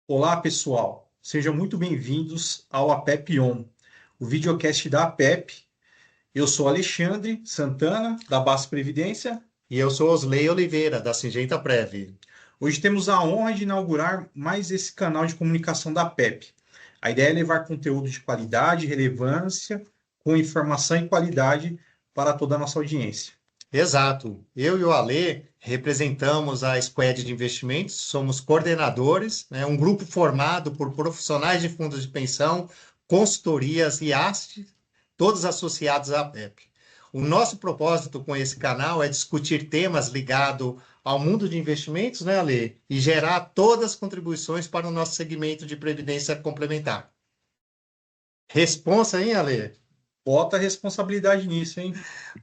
Olá, pessoal. Sejam muito bem-vindos ao APEP On, o videocast da APEP. Eu sou Alexandre Santana, da Base Previdência. E eu sou Osley Oliveira, da Singenta Prev. Hoje temos a honra de inaugurar mais esse canal de comunicação da APEP. A ideia é levar conteúdo de qualidade e relevância, com informação e qualidade para toda a nossa audiência. Exato. Eu e o Alê representamos a Squad de Investimentos, somos coordenadores, né, um grupo formado por profissionais de fundos de pensão, consultorias e AST, todos associados à PEP. O nosso propósito com esse canal é discutir temas ligados ao mundo de investimentos, né, Alê? E gerar todas as contribuições para o nosso segmento de previdência complementar. Responsa, hein, Alê? Bota a responsabilidade nisso, hein?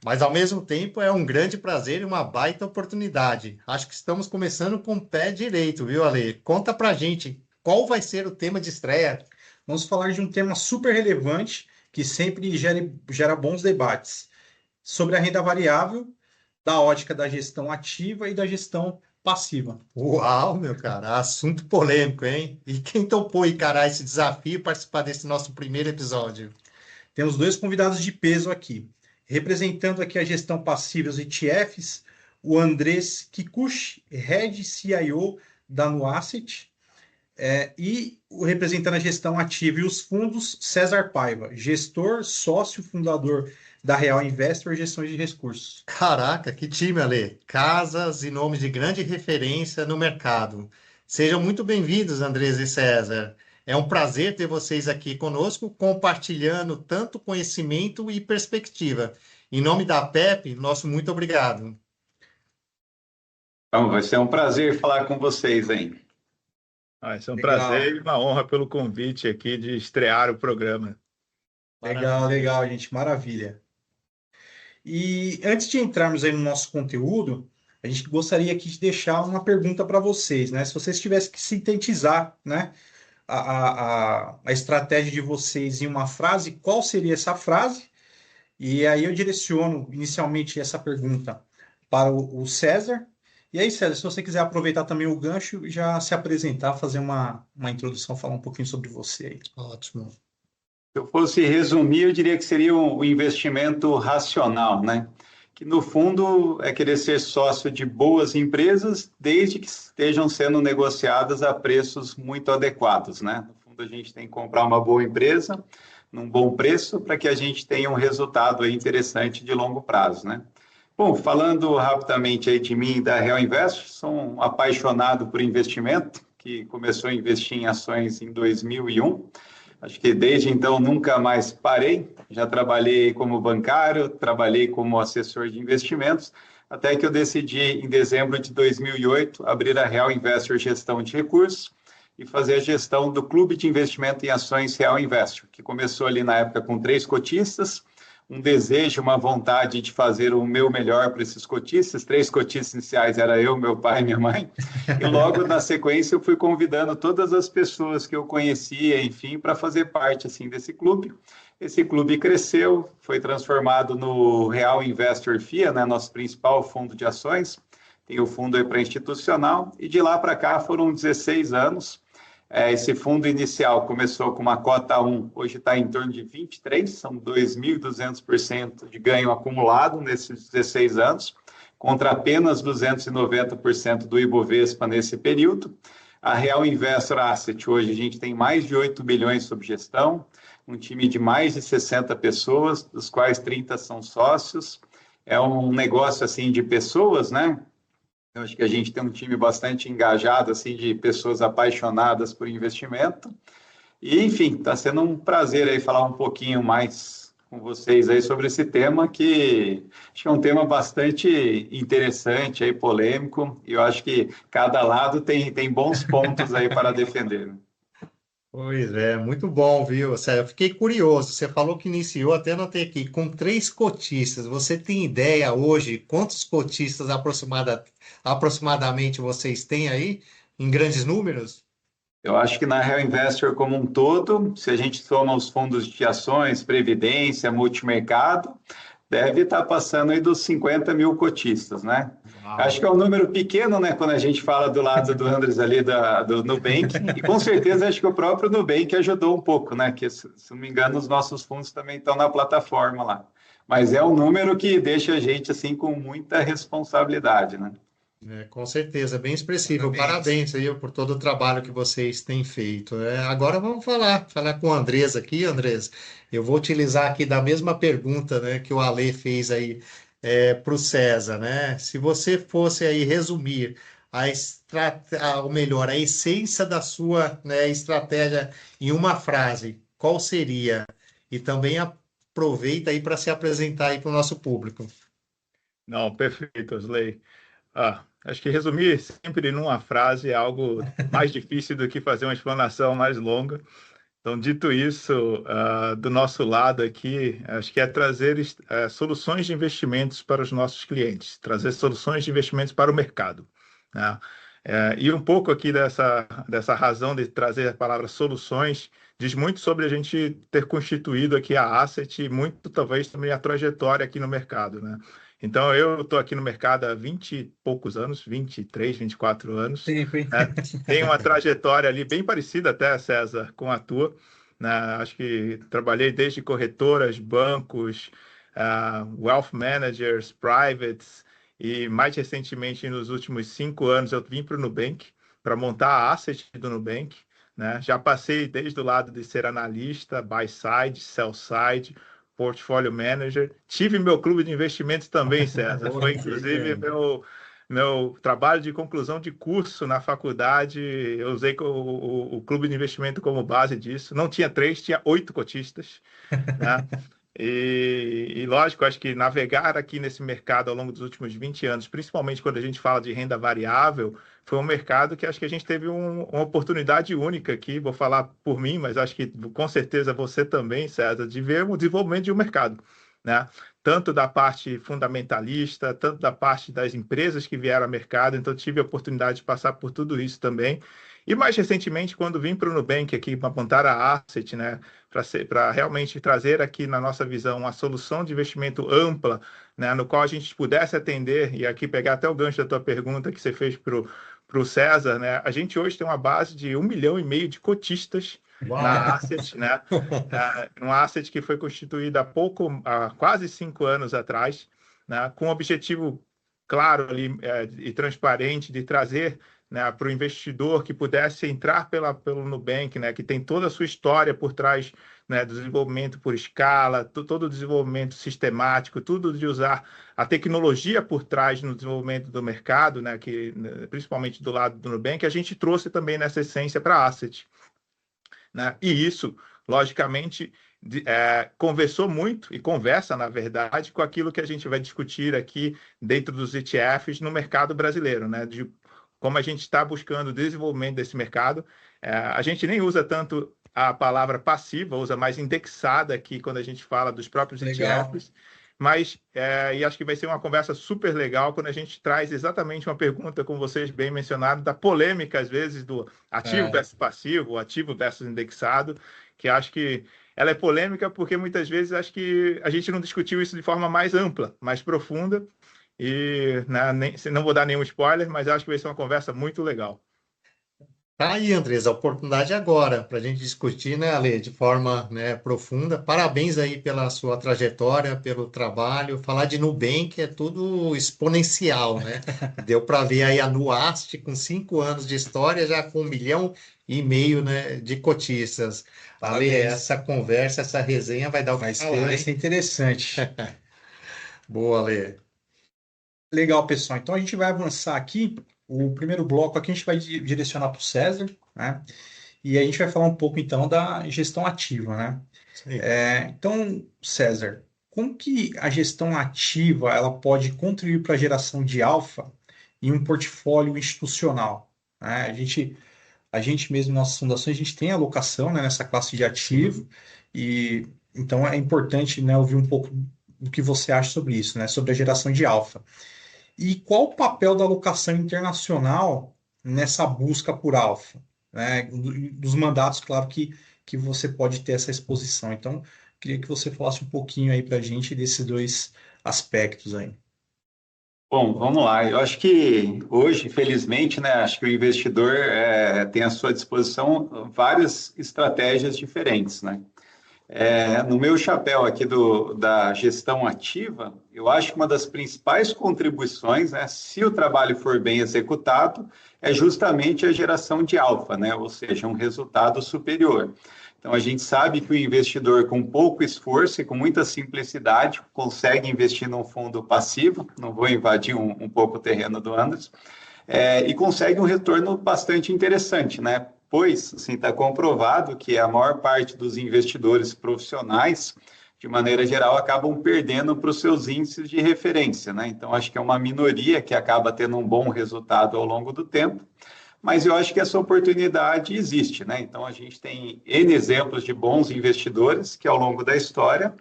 Mas, ao mesmo tempo, é um grande prazer e uma baita oportunidade. Acho que estamos começando com o pé direito, viu, Ale? Conta pra gente, qual vai ser o tema de estreia? Vamos falar de um tema super relevante que sempre gera bons debates sobre a renda variável, da ótica da gestão ativa e da gestão passiva. Uau, meu cara, assunto polêmico, hein? E quem topou encarar esse desafio e participar desse nosso primeiro episódio? Temos dois convidados de peso aqui. Representando aqui a gestão passiva, os ETFs, o Andrés Kikuchi, Head CIO da Nuasset, e o representando a gestão ativa e os fundos, César Paiva, gestor, sócio, fundador da Real Investor Gestões de Recursos. Caraca, que time, Ale! Casas e nomes de grande referência no mercado. Sejam muito bem-vindos, Andrés e César. É um prazer ter vocês aqui conosco, compartilhando tanto conhecimento e perspectiva. Em nome da PEP, nosso muito obrigado. Então, vai ser um prazer falar com vocês aí. Vai ser um prazer Legal, e uma honra pelo convite aqui de estrear o programa. legal, Maravilha. legal, gente, maravilha. E antes de entrarmos aí no nosso conteúdo, a gente gostaria aqui de deixar uma pergunta para vocês, né? Se vocês tivessem que sintetizar, né, a estratégia de vocês em uma frase, qual seria essa frase? E aí eu direciono inicialmente essa pergunta para o César. E aí, César, se você quiser aproveitar também o gancho, já se apresentar, fazer uma introdução, falar um pouquinho sobre você aí. Ótimo. Se eu fosse resumir, eu diria que seria o investimento racional, né? Que no fundo é querer ser sócio de boas empresas, desde que estejam sendo negociadas a preços muito adequados, né? No fundo, a gente tem que comprar uma boa empresa num bom preço para que a gente tenha um resultado aí interessante de longo prazo, né? Bom, falando rapidamente aí de mim e da Real Invest, sou um apaixonado por investimento, que começou a investir em ações em 2001. Acho que desde então nunca mais parei. Já trabalhei como bancário, trabalhei como assessor de investimentos, até que eu decidi, em dezembro de 2008, abrir a Real Investor Gestão de Recursos e fazer a gestão do Clube de Investimento em Ações Real Investor, que começou ali na época com 3 cotistas, um desejo, uma vontade de fazer o meu melhor para esses cotistas. 3 cotistas iniciais era eu, meu pai e minha mãe. E logo na sequência eu fui convidando todas as pessoas que eu conhecia, enfim, para fazer parte assim desse clube. Esse clube cresceu, foi transformado no Real Investor FIA, né, nosso principal fundo de ações. Tem o fundo aí para institucional e de lá para cá foram 16 anos. Esse fundo inicial começou com uma cota 1, hoje está em torno de 23, são 2.200% de ganho acumulado nesses 16 anos, contra apenas 290% do Ibovespa nesse período. A Real Investor Asset, hoje a gente tem mais de 8 bilhões sob gestão, um time de mais de 60 pessoas, dos quais 30 são sócios. É um negócio assim de pessoas, né? Eu acho que a gente tem um time bastante engajado, assim, de pessoas apaixonadas por investimento. E, enfim, está sendo um prazer aí falar um pouquinho mais com vocês aí sobre esse tema, que acho que é um tema bastante interessante, aí, polêmico, e eu acho que cada lado tem bons pontos aí para defender. Pois é, muito bom, viu? Sério, eu fiquei curioso. Você falou que iniciou, até anotei aqui, com 3 cotistas. Você tem ideia hoje quantos cotistas aproximadamente vocês têm aí, em grandes números? Eu acho que na Real Investor como um todo, se a gente soma os fundos de ações, previdência, multimercado, deve estar passando aí dos 50 mil cotistas, né? Uau. Acho que é um número pequeno, né, quando a gente fala do lado do Andres ali do Nubank, e com certeza acho que o próprio Nubank ajudou um pouco, né, que se não me engano os nossos fundos também estão na plataforma lá. Mas é um número que deixa a gente assim com muita responsabilidade, né? Com certeza, bem expressivo. Parabéns. Parabéns aí por todo o trabalho que vocês têm feito. Agora vamos falar com o Andrés aqui, Andrés. Eu vou utilizar aqui da mesma pergunta, né, que o Ale fez aí para o César, né? Se você fosse aí resumir ou melhor, a essência da sua, né, estratégia em uma frase, qual seria? E também aproveita aí para se apresentar aí para o nosso público. Não, perfeito, Osley. Acho que resumir sempre numa frase é algo mais difícil do que fazer uma explanação mais longa. Então, dito isso, do nosso lado aqui, acho que é trazer soluções de investimentos para os nossos clientes, trazer soluções de investimentos para o mercado, né? E um pouco aqui dessa razão de trazer a palavra soluções, diz muito sobre a gente ter constituído aqui a Asset e muito, talvez, também a trajetória aqui no mercado, né? Então, eu estou aqui no mercado há 20 e poucos anos, 23, 24 anos. Tempo, hein? Tem uma trajetória ali bem parecida até, César, com a tua, né? Acho que trabalhei desde corretoras, bancos, wealth managers, privates, e mais recentemente, nos últimos 5 anos, eu vim para o Nubank para montar a asset do Nubank, né? Já passei desde o lado de ser analista, buy side, sell side, portfólio manager. Tive meu clube de investimentos também, César. Foi, inclusive, meu trabalho de conclusão de curso na faculdade. Eu usei o clube de investimento como base disso. Não tinha 3, tinha 8 cotistas, né? E lógico, acho que navegar aqui nesse mercado ao longo dos últimos 20 anos, principalmente quando a gente fala de renda variável, foi um mercado que acho que a gente teve uma oportunidade única aqui, vou falar por mim, mas acho que com certeza você também, César, de ver o desenvolvimento de um mercado, né? Tanto da parte fundamentalista, tanto da parte das empresas que vieram ao mercado, então tive a oportunidade de passar por tudo isso também. E mais recentemente, quando vim para o Nubank aqui para montar a Asset, né, para realmente trazer aqui na nossa visão uma solução de investimento ampla, né, no qual a gente pudesse atender, e aqui pegar até o gancho da tua pergunta que você fez para o César, né, a gente hoje tem uma base de 1,5 milhão de cotistas. Uau. Na Asset, né, uma Asset que foi constituída há quase 5 anos atrás, né, com o objetivo claro ali, e transparente de trazer, né, para o investidor que pudesse entrar pelo Nubank, né, que tem toda a sua história por trás, né, do desenvolvimento por escala, todo o desenvolvimento sistemático, tudo de usar a tecnologia por trás no desenvolvimento do mercado, né, principalmente do lado do Nubank, a gente trouxe também nessa essência para a Asset, né? E isso, logicamente, conversou muito e conversa, na verdade, com aquilo que a gente vai discutir aqui dentro dos ETFs no mercado brasileiro, né? De como a gente está buscando o desenvolvimento desse mercado. A gente nem usa tanto a palavra passiva, usa mais indexada aqui quando a gente fala dos próprios ETFs, mas e acho que vai ser uma conversa super legal quando a gente traz exatamente uma pergunta, como vocês bem mencionaram, da polêmica, às vezes, do ativo versus passivo, ativo versus indexado, que acho que ela é polêmica porque muitas vezes acho que a gente não discutiu isso de forma mais ampla, mais profunda, e não vou dar nenhum spoiler, mas acho que vai ser uma conversa muito legal. Tá aí, Andrés, a oportunidade agora para a gente discutir, né, Ale, de forma, né, profunda. Parabéns aí pela sua trajetória, pelo trabalho. Falar de Nubank é tudo exponencial, né? Deu para ver aí a Nuast com 5 anos de história, já com 1,5 milhão, né, de cotistas. Ale, essa conversa, essa resenha vai dar o que falar, Vai ser interessante. Boa, Ale. Legal, pessoal. Então a gente vai avançar aqui. O primeiro bloco aqui a gente vai direcionar para o César, né? E a gente vai falar um pouco então da gestão ativa, né? Então, César, como que a gestão ativa ela pode contribuir para a geração de alfa em um portfólio institucional, né? A gente mesmo, nossas fundações, a gente tem alocação, né, nessa classe de ativo, e então é importante, né, ouvir um pouco do que você acha sobre isso, né, sobre a geração de alfa. E qual o papel da alocação internacional nessa busca por alfa, né? Dos mandatos, claro que você pode ter essa exposição. Então, Queria que você falasse um pouquinho aí para a gente desses dois aspectos aí. Bom, vamos lá. Eu acho que hoje, felizmente, né, acho que o investidor tem à sua disposição várias estratégias diferentes, né? No meu chapéu aqui da gestão ativa, eu acho que uma das principais contribuições, né, se o trabalho for bem executado, é justamente a geração de alfa, né, ou seja, um resultado superior. Então, a gente sabe que o investidor, com pouco esforço e com muita simplicidade, consegue investir num fundo passivo, não vou invadir um pouco o terreno do Anderson, e consegue um retorno bastante interessante, né? Pois, assim, está comprovado que a maior parte dos investidores profissionais, de maneira geral, acabam perdendo para os seus índices de referência, né? Então, acho que é uma minoria que acaba tendo um bom resultado ao longo do tempo, mas eu acho que essa oportunidade existe, né? Então, a gente tem N exemplos de bons investidores que, ao longo da história,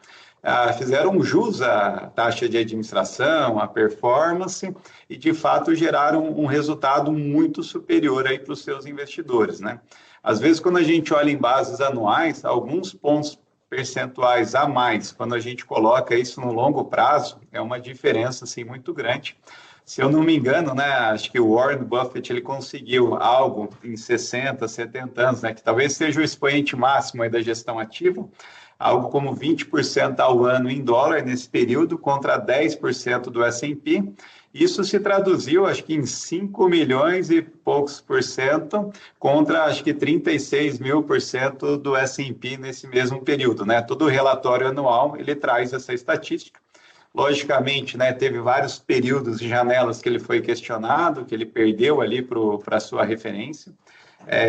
fizeram jus à taxa de administração, à performance, e, de fato, geraram um resultado muito superior aí para os seus investidores, né? Às vezes, quando a gente olha em bases anuais, alguns pontos percentuais a mais, quando a gente coloca isso no longo prazo, é uma diferença, assim, muito grande. Se eu não me engano, né, acho que o Warren Buffett ele conseguiu algo em 60, 70 anos, né, que talvez seja o expoente máximo aí da gestão ativa, algo como 20% ao ano em dólar nesse período, contra 10% do S&P. Isso se traduziu, acho que em 5 milhões e poucos por cento, contra, acho que 36 mil por cento do S&P nesse mesmo período, né? Todo o relatório anual, ele traz essa estatística. Logicamente, né, teve vários períodos e janelas que ele foi questionado, que ele perdeu ali para a sua referência.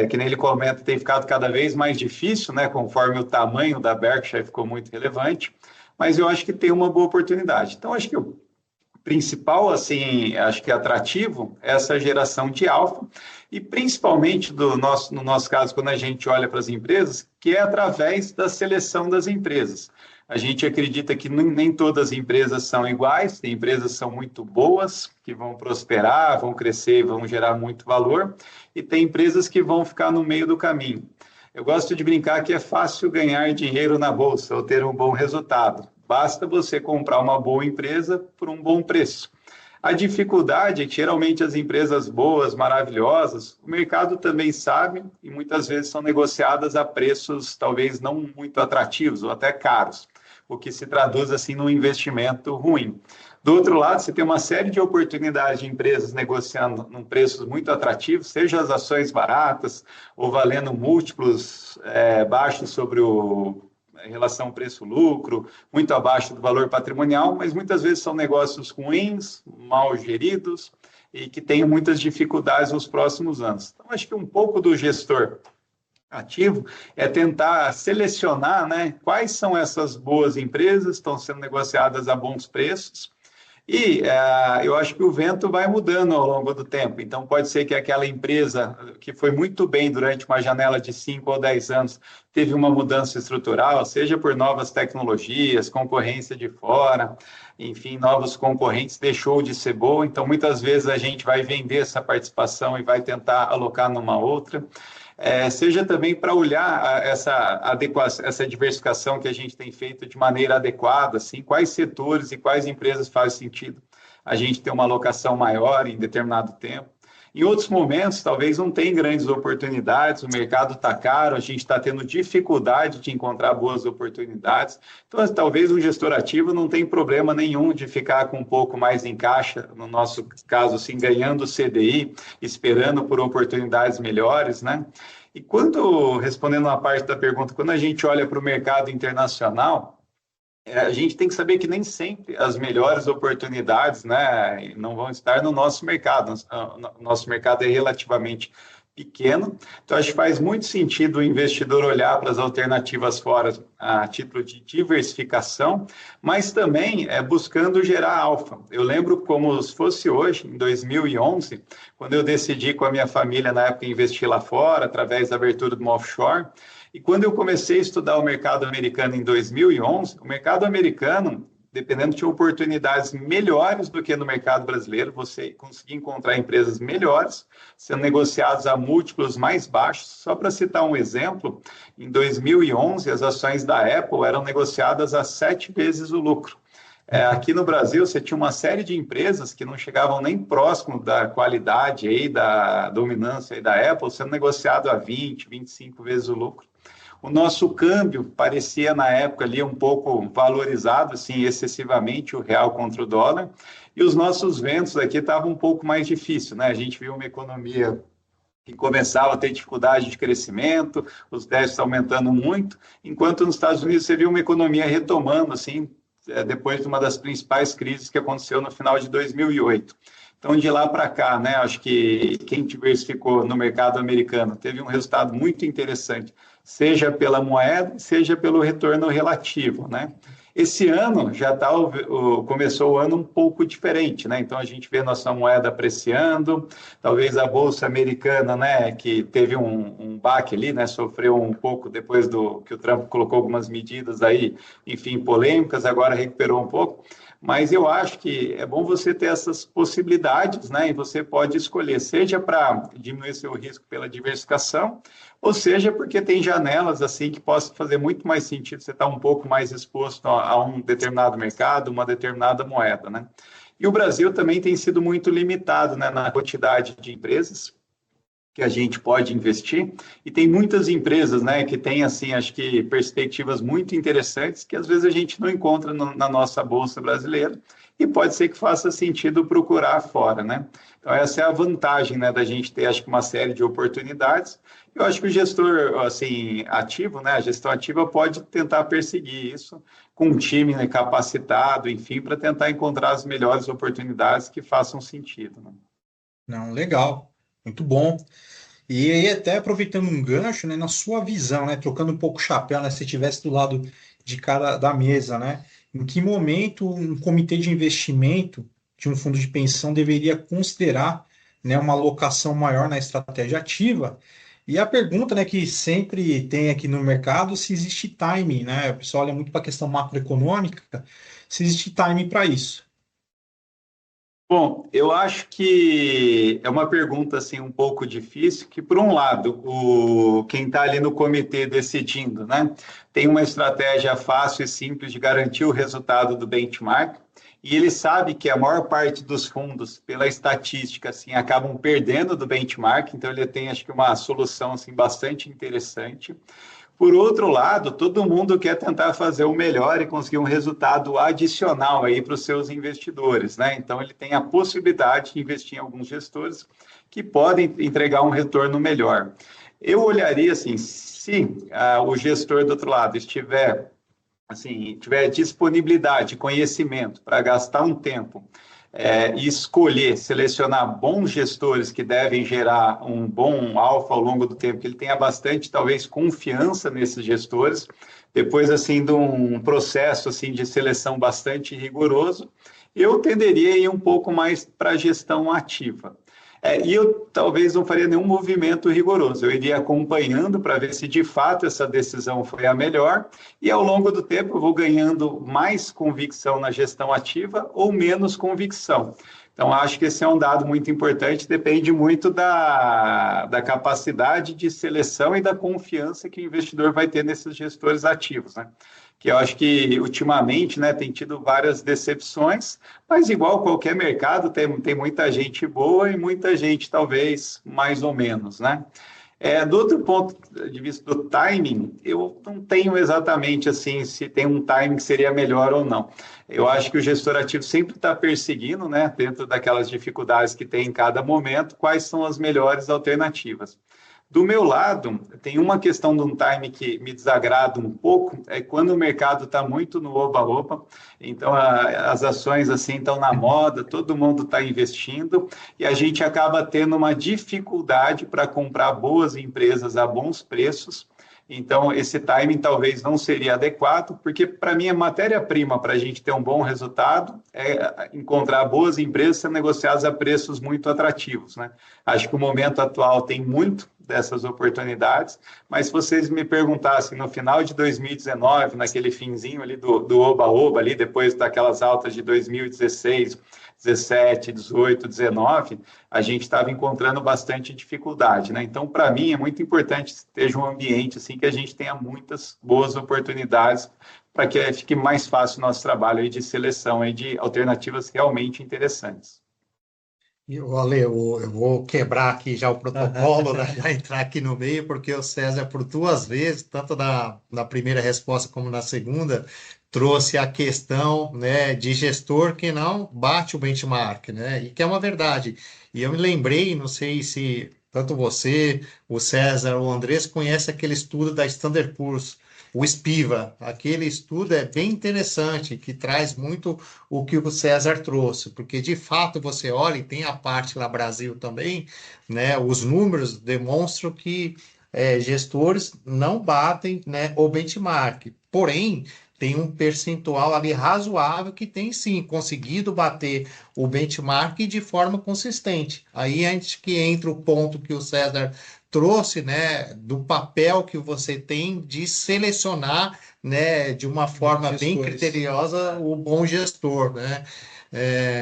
Que nem ele comenta, tem ficado cada vez mais difícil, né, conforme o tamanho da Berkshire ficou muito relevante, mas eu acho que tem uma boa oportunidade. Então, acho que o principal, assim, acho que atrativo é essa geração de alfa, e principalmente no nosso caso, quando a gente olha para as empresas, que é através da seleção das empresas. A gente acredita que nem todas as empresas são iguais, tem empresas que são muito boas, que vão prosperar, vão crescer, vão gerar muito valor, e tem empresas que vão ficar no meio do caminho. Eu gosto de brincar que é fácil ganhar dinheiro na bolsa ou ter um bom resultado. Basta você comprar uma boa empresa por um bom preço. A dificuldade é que, geralmente, as empresas boas, maravilhosas, o mercado também sabe e muitas vezes são negociadas a preços talvez não muito atrativos ou até caros, o que se traduz assim num investimento ruim. Do outro lado, você tem uma série de oportunidades de empresas negociando num preços muito atrativos, seja as ações baratas ou valendo múltiplos baixos sobre em relação preço-lucro, muito abaixo do valor patrimonial, mas muitas vezes são negócios ruins, mal geridos e que têm muitas dificuldades nos próximos anos. Então, acho que um pouco do gestor ativo é tentar selecionar, né, quais são essas boas empresas que estão sendo negociadas a bons preços. E eu acho que o vento vai mudando ao longo do tempo. Então, pode ser que aquela empresa que foi muito bem durante uma janela de 5 ou 10 anos teve uma mudança estrutural, seja por novas tecnologias, concorrência de fora, enfim, novos concorrentes, deixou de ser boa. Então, muitas vezes a gente vai vender essa participação e vai tentar alocar numa outra. Seja também para olhar essa diversificação que a gente tem feito de maneira adequada, assim, quais setores e quais empresas faz sentido a gente ter uma alocação maior em determinado tempo. Em outros momentos, talvez não tenha grandes oportunidades, o mercado está caro, a gente está tendo dificuldade de encontrar boas oportunidades. Então, talvez o gestor ativo não tem problema nenhum de ficar com um pouco mais em caixa, no nosso caso, assim, ganhando CDI, esperando por oportunidades melhores, né? E respondendo uma parte da pergunta, quando a gente olha para o mercado internacional, a gente tem que saber que nem sempre as melhores oportunidades, né, não vão estar no nosso mercado. O nosso mercado é relativamente pequeno, então acho que faz muito sentido o investidor olhar para as alternativas fora a título de diversificação, mas também buscando gerar alfa. Eu lembro como se fosse hoje, em 2011, quando eu decidi com a minha família, na época, investir lá fora, através da abertura de uma offshore. E quando eu comecei a estudar o mercado americano em 2011, o mercado americano dependendo de oportunidades melhores do que no mercado brasileiro, você conseguir encontrar empresas melhores, sendo negociadas a múltiplos mais baixos. Só para citar um exemplo, em 2011, as ações da Apple eram negociadas a 7 vezes o lucro. Aqui no Brasil, você tinha uma série de empresas que não chegavam nem próximo da qualidade, aí, da dominância aí da Apple, sendo negociado a 20, 25 vezes o lucro. O nosso câmbio parecia, na época, ali um pouco valorizado, assim, excessivamente, o real contra o dólar, e os nossos ventos aqui estavam um pouco mais difíceis, né? A gente viu uma economia que começava a ter dificuldade de crescimento, os déficits aumentando muito, enquanto nos Estados Unidos você viu uma economia retomando, assim, depois de uma das principais crises que aconteceu no final de 2008. Então, de lá para cá, né, acho que quem diversificou no mercado americano teve um resultado muito interessante, seja pela moeda, seja pelo retorno relativo, né? Esse ano já começou o ano um pouco diferente, né? Então a gente vê nossa moeda apreciando, talvez a bolsa americana, né, que teve um baque ali, né, sofreu um pouco depois do que o Trump colocou algumas medidas aí, enfim, polêmicas, agora recuperou um pouco. Mas eu acho que é bom você ter essas possibilidades, né? E você pode escolher, seja para diminuir seu risco pela diversificação, ou seja, porque tem janelas assim que possam fazer muito mais sentido você estar um pouco mais exposto a um determinado mercado, uma determinada moeda, né? E o Brasil também tem sido muito limitado, né, na quantidade de empresas que a gente pode investir, e tem muitas empresas, né, que têm, assim, acho que perspectivas muito interessantes que às vezes a gente não encontra na nossa bolsa brasileira, e pode ser que faça sentido procurar fora, né? Então essa é a vantagem, né, da gente ter, acho que, uma série de oportunidades. Eu acho que o gestor, assim, ativo, né, a gestão ativa pode tentar perseguir isso com um time, né, capacitado, enfim, para tentar encontrar as melhores oportunidades que façam sentido, né? Não, legal, muito bom. E aí, até aproveitando um gancho, né, na sua visão, né, trocando um pouco o chapéu, né, se você estivesse do lado de cada da mesa, né, em que momento um comitê de investimento de um fundo de pensão deveria considerar, né, uma alocação maior na estratégia ativa? E a pergunta, né, que sempre tem aqui no mercado, se existe timing, né? O pessoal olha muito para a questão macroeconômica, se existe timing para isso. Bom, eu acho que é uma pergunta assim um pouco difícil, que por um lado, quem está ali no comitê decidindo, né, tem uma estratégia fácil e simples de garantir o resultado do benchmark, e ele sabe que a maior parte dos fundos, pela estatística, assim, acabam perdendo do benchmark, então ele tem, acho que, uma solução assim bastante interessante. Por outro lado, todo mundo quer tentar fazer o melhor e conseguir um resultado adicional aí para os seus investidores, né? Então, ele tem a possibilidade de investir em alguns gestores que podem entregar um retorno melhor. Eu olharia assim, se o gestor do outro lado estiver, assim, tiver disponibilidade, conhecimento para gastar um tempo e escolher, selecionar bons gestores que devem gerar um bom alfa ao longo do tempo, que ele tenha bastante, talvez, confiança nesses gestores, depois, assim, de um processo, assim, de seleção bastante rigoroso, eu tenderia a ir um pouco mais para a gestão ativa. E eu talvez não faria nenhum movimento rigoroso, eu iria acompanhando para ver se de fato essa decisão foi a melhor, e ao longo do tempo eu vou ganhando mais convicção na gestão ativa ou menos convicção. Então, acho que esse é um dado muito importante, depende muito da capacidade de seleção e da confiança que o investidor vai ter nesses gestores ativos, né? Que eu acho que, ultimamente, né, tem tido várias decepções, mas igual qualquer mercado, tem muita gente boa e muita gente, talvez, mais ou menos, né? Do outro ponto de vista do timing, eu não tenho exatamente, assim, se tem um timing que seria melhor ou não. Eu acho que o gestor ativo sempre está perseguindo, né, dentro daquelas dificuldades que tem em cada momento, quais são as melhores alternativas. Do meu lado, tem uma questão de um time que me desagrada um pouco, é quando o mercado está muito no oba-oba, então as ações assim estão na moda, todo mundo está investindo, e a gente acaba tendo uma dificuldade para comprar boas empresas a bons preços, Então, esse timing talvez não seria adequado, porque para mim a matéria-prima para a gente ter um bom resultado é encontrar boas empresas sendo negociadas a preços muito atrativos, né? Acho que o momento atual tem muito dessas oportunidades, mas se vocês me perguntassem no final de 2019, naquele finzinho ali do oba-oba, ali depois daquelas altas de 2016, 17, 18, 19, a gente estava encontrando bastante dificuldade, né? Então, para mim, é muito importante que esteja um ambiente assim que a gente tenha muitas boas oportunidades para que fique mais fácil o nosso trabalho aí de seleção aí de alternativas realmente interessantes. Ale, eu vou quebrar aqui já o protocolo, né? Já entrar aqui no meio, porque o César, por 2 vezes, tanto na primeira resposta como na segunda, trouxe a questão, né, de gestor que não bate o benchmark, né? E que é uma verdade. E eu me lembrei, não sei se tanto você, o César, o Andrés conhece aquele estudo da Standard Poor's, o SPIVA. Aquele estudo é bem interessante, que traz muito o que o César trouxe, porque de fato você olha, e tem a parte lá Brasil também, né? Os números demonstram que gestores não batem, né, o benchmark. Porém, tem um percentual ali razoável que tem sim conseguido bater o benchmark de forma consistente. Aí antes que entra o ponto que o César trouxe, né, do papel que você tem de selecionar, né, de uma forma bem criteriosa o bom gestor, né?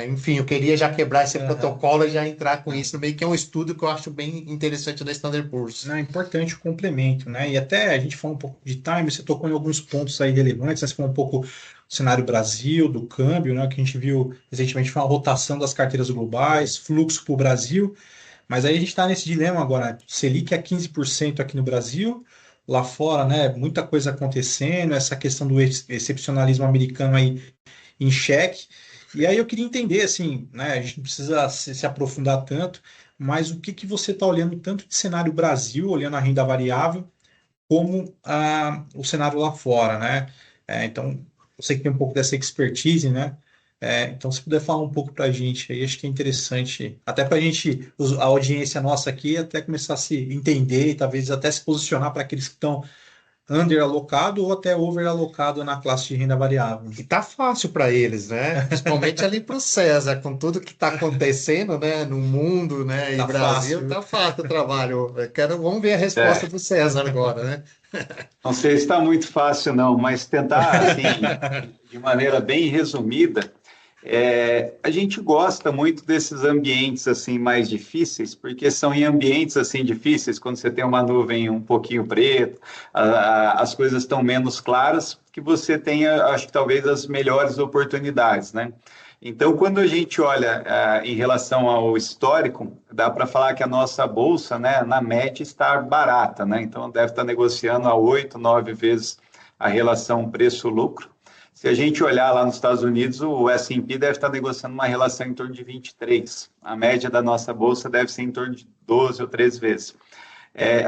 Enfim, eu queria já quebrar esse protocolo e já entrar com isso no meio, que é um estudo que eu acho bem interessante da Standard Poor's. Não, é importante o complemento, né? E até a gente falou um pouco de time, você tocou em alguns pontos aí relevantes, né? Você falou um pouco do cenário Brasil, do câmbio, né? Que a gente viu recentemente foi uma rotação das carteiras globais, fluxo para o Brasil, mas aí a gente está nesse dilema agora, Selic a 15% aqui no Brasil, lá fora, né? Muita coisa acontecendo, essa questão do excepcionalismo americano aí em xeque. E aí eu queria entender, assim, né? A gente não precisa se aprofundar tanto, mas o que que você está olhando tanto de cenário Brasil, olhando a renda variável, como o cenário lá fora, né? Então, eu sei que tem um pouco dessa expertise, né? Então, se puder falar um pouco para a gente aí, acho que é interessante, até para a gente, a audiência nossa aqui, até começar a se entender e talvez até se posicionar para aqueles que estão under alocado ou até over alocado na classe de renda variável. E tá fácil para eles, né? Principalmente ali para o César, com tudo que está acontecendo, né, no mundo, né, Tá e Brasil, fácil. tá fácil o trabalho. Vamos ver a resposta do César agora, né? Não sei se está muito fácil, não, mas tentar, assim, de maneira bem resumida, a gente gosta muito desses ambientes assim mais difíceis, porque são em ambientes assim difíceis, quando você tem uma nuvem um pouquinho preta, as coisas estão menos claras, que você tenha, acho que talvez as melhores oportunidades, né? Então, quando a gente olha em relação ao histórico, dá para falar que a nossa bolsa, né, na média, está barata, né? Então, deve estar negociando a 8, 9 vezes a relação preço-lucro. Se a gente olhar lá nos Estados Unidos, o S&P deve estar negociando uma relação em torno de 23. A média da nossa bolsa deve ser em torno de 12 ou 13 vezes.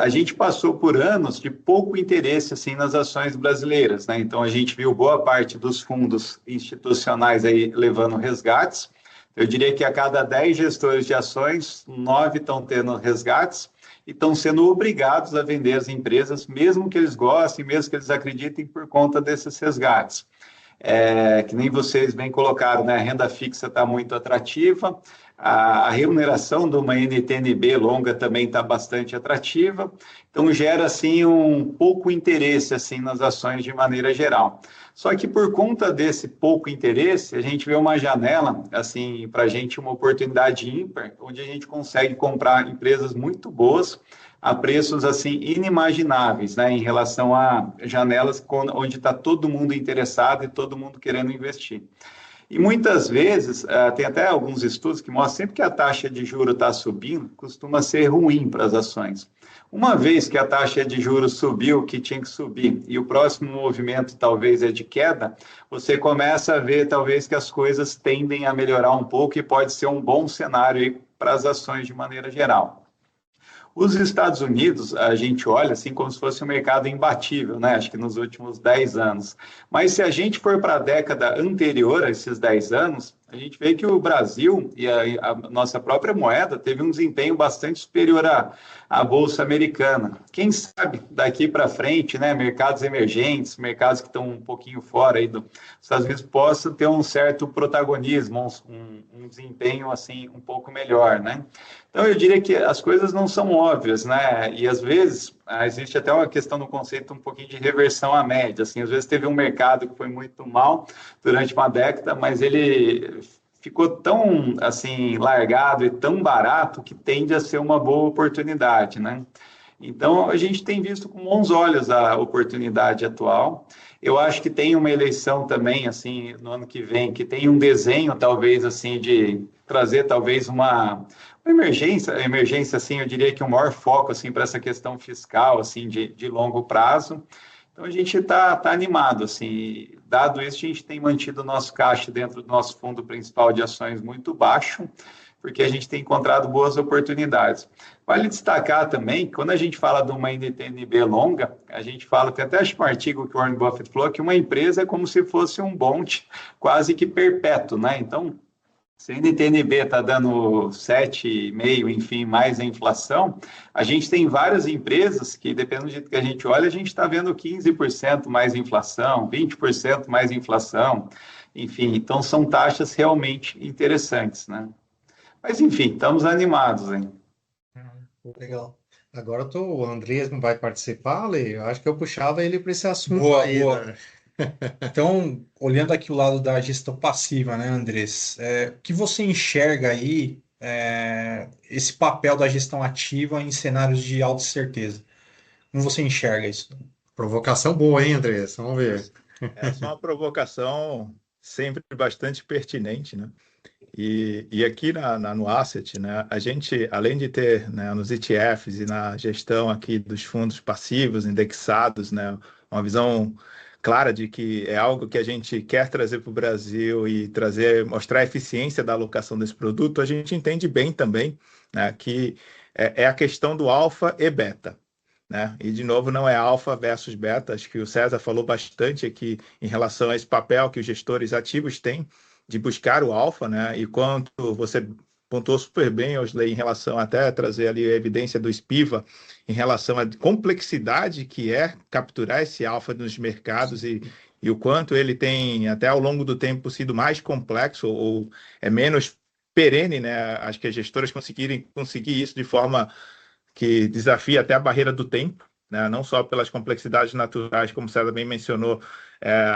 A gente passou por anos de pouco interesse assim, nas ações brasileiras, né? Então, a gente viu boa parte dos fundos institucionais aí levando resgates. Eu diria que a cada 10 gestores de ações, 9 estão tendo resgates e estão sendo obrigados a vender as empresas, mesmo que eles gostem, mesmo que eles acreditem, por conta desses resgates. Que nem vocês bem colocaram, né? A renda fixa está muito atrativa, a remuneração de uma NTNB longa também está bastante atrativa, então gera assim um pouco interesse assim nas ações de maneira geral. Só que por conta desse pouco interesse, a gente vê uma janela assim para a gente uma oportunidade ímpar, onde a gente consegue comprar empresas muito boas a preços assim inimagináveis, né, em relação a janelas onde está todo mundo interessado e todo mundo querendo investir. E muitas vezes, tem até alguns estudos que mostram sempre que a taxa de juros está subindo, costuma ser ruim para as ações. Uma vez que a taxa de juros subiu, que tinha que subir, e o próximo movimento talvez é de queda, você começa a ver talvez que as coisas tendem a melhorar um pouco e pode ser um bom cenário para as ações de maneira geral. Os Estados Unidos, a gente olha assim como se fosse um mercado imbatível, né? Acho que nos últimos 10 anos. Mas se a gente for para a década anterior a esses 10 anos, a gente vê que o Brasil e a nossa própria moeda teve um desempenho bastante superior à Bolsa Americana. Quem sabe daqui para frente, né, mercados emergentes, mercados que estão um pouquinho fora aí dos Estados Unidos, possam ter um certo protagonismo, um desempenho assim um pouco melhor, né? Então, eu diria que as coisas não são óbvias, né? E às vezes existe até uma questão no conceito um pouquinho de reversão à média. Assim, às vezes teve um mercado que foi muito mal durante uma década, mas ele ficou tão assim largado e tão barato que tende a ser uma boa oportunidade, né? Então, a gente tem visto com bons olhos a oportunidade atual. Eu acho que tem uma eleição também, assim, no ano que vem, que tem um desenho, talvez, assim, de trazer, talvez, uma emergência, assim, eu diria que um maior foco, assim, para essa questão fiscal, assim, de longo prazo. Então, a gente está animado, assim, dado isso, a gente tem mantido o nosso caixa dentro do nosso fundo principal de ações muito baixo, porque a gente tem encontrado boas oportunidades. Vale destacar também, quando a gente fala de uma NTNB longa, a gente fala, tem até acho um artigo que o Warren Buffett falou, que uma empresa é como se fosse um bonde quase que perpétuo, né? Então, se a NTNB está dando 7,5, enfim, mais a inflação, a gente tem várias empresas que, dependendo do jeito que a gente olha, a gente está vendo 15% mais inflação, 20% mais inflação, enfim, então são taxas realmente interessantes, né? Mas, enfim, estamos animados, hein? Legal. Agora o Andrés não vai participar, Lê? Eu acho que eu puxava ele para esse assunto Boa, aí, boa. né? Então, olhando aqui o lado da gestão passiva, né, Andrés? O que você enxerga aí esse papel da gestão ativa em cenários de alta certeza? Como você enxerga isso? Provocação boa, hein, Andrés? Vamos ver. Essa é uma provocação sempre bastante pertinente, né? E aqui no Asset, né, a gente, além de ter, né, nos ETFs e na gestão aqui dos fundos passivos indexados, né, uma visão clara de que é algo que a gente quer trazer para o Brasil e mostrar a eficiência da alocação desse produto, a gente entende bem também, né, que é a questão do alfa e beta. Né? E, de novo, não é alfa versus beta, acho que o César falou bastante aqui em relação a esse papel que os gestores ativos têm de buscar o alfa, né? E quanto você pontuou super bem, Osley, em relação até a trazer ali a evidência do SPIVA, em relação à complexidade que é capturar esse alfa nos mercados e o quanto ele tem, até ao longo do tempo, sido mais complexo ou é menos perene, né? Acho que as gestoras conseguir isso de forma que desafia até a barreira do tempo, né? Não só pelas complexidades naturais, como o César bem mencionou,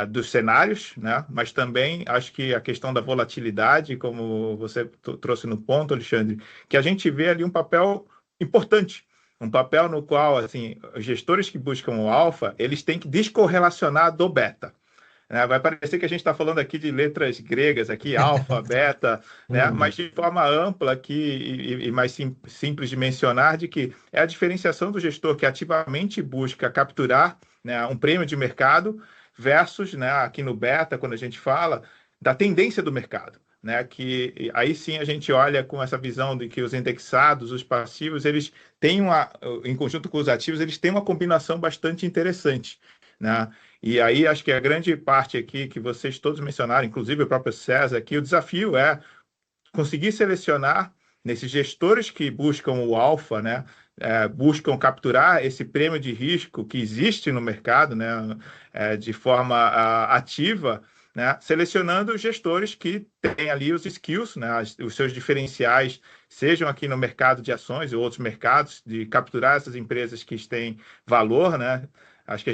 dos cenários, né? Mas também acho que a questão da volatilidade, como você trouxe no ponto, Alexandre, que a gente vê ali um papel importante, um papel no qual, assim, os gestores que buscam o alfa, eles têm que descorrelacionar do beta. Vai parecer que a gente está falando aqui de letras gregas, aqui, alfa, beta, né? Mas de forma ampla aqui e mais simples de mencionar, de que é a diferenciação do gestor que ativamente busca capturar, né, um prêmio de mercado versus, né, aqui no beta, quando a gente fala, da tendência do mercado. Né, que aí sim a gente olha com essa visão de que os indexados, os passivos, eles têm em conjunto com os ativos, eles têm uma combinação bastante interessante. Né? E aí acho que a grande parte aqui que vocês todos mencionaram, inclusive o próprio César aqui, o desafio é conseguir selecionar nesses gestores que buscam o alfa, né, buscam capturar esse prêmio de risco que existe no mercado, né, de forma ativa, né, selecionando os gestores que têm ali os skills, né, os seus diferenciais, sejam aqui no mercado de ações ou outros mercados, de capturar essas empresas que têm valor, né. Acho que a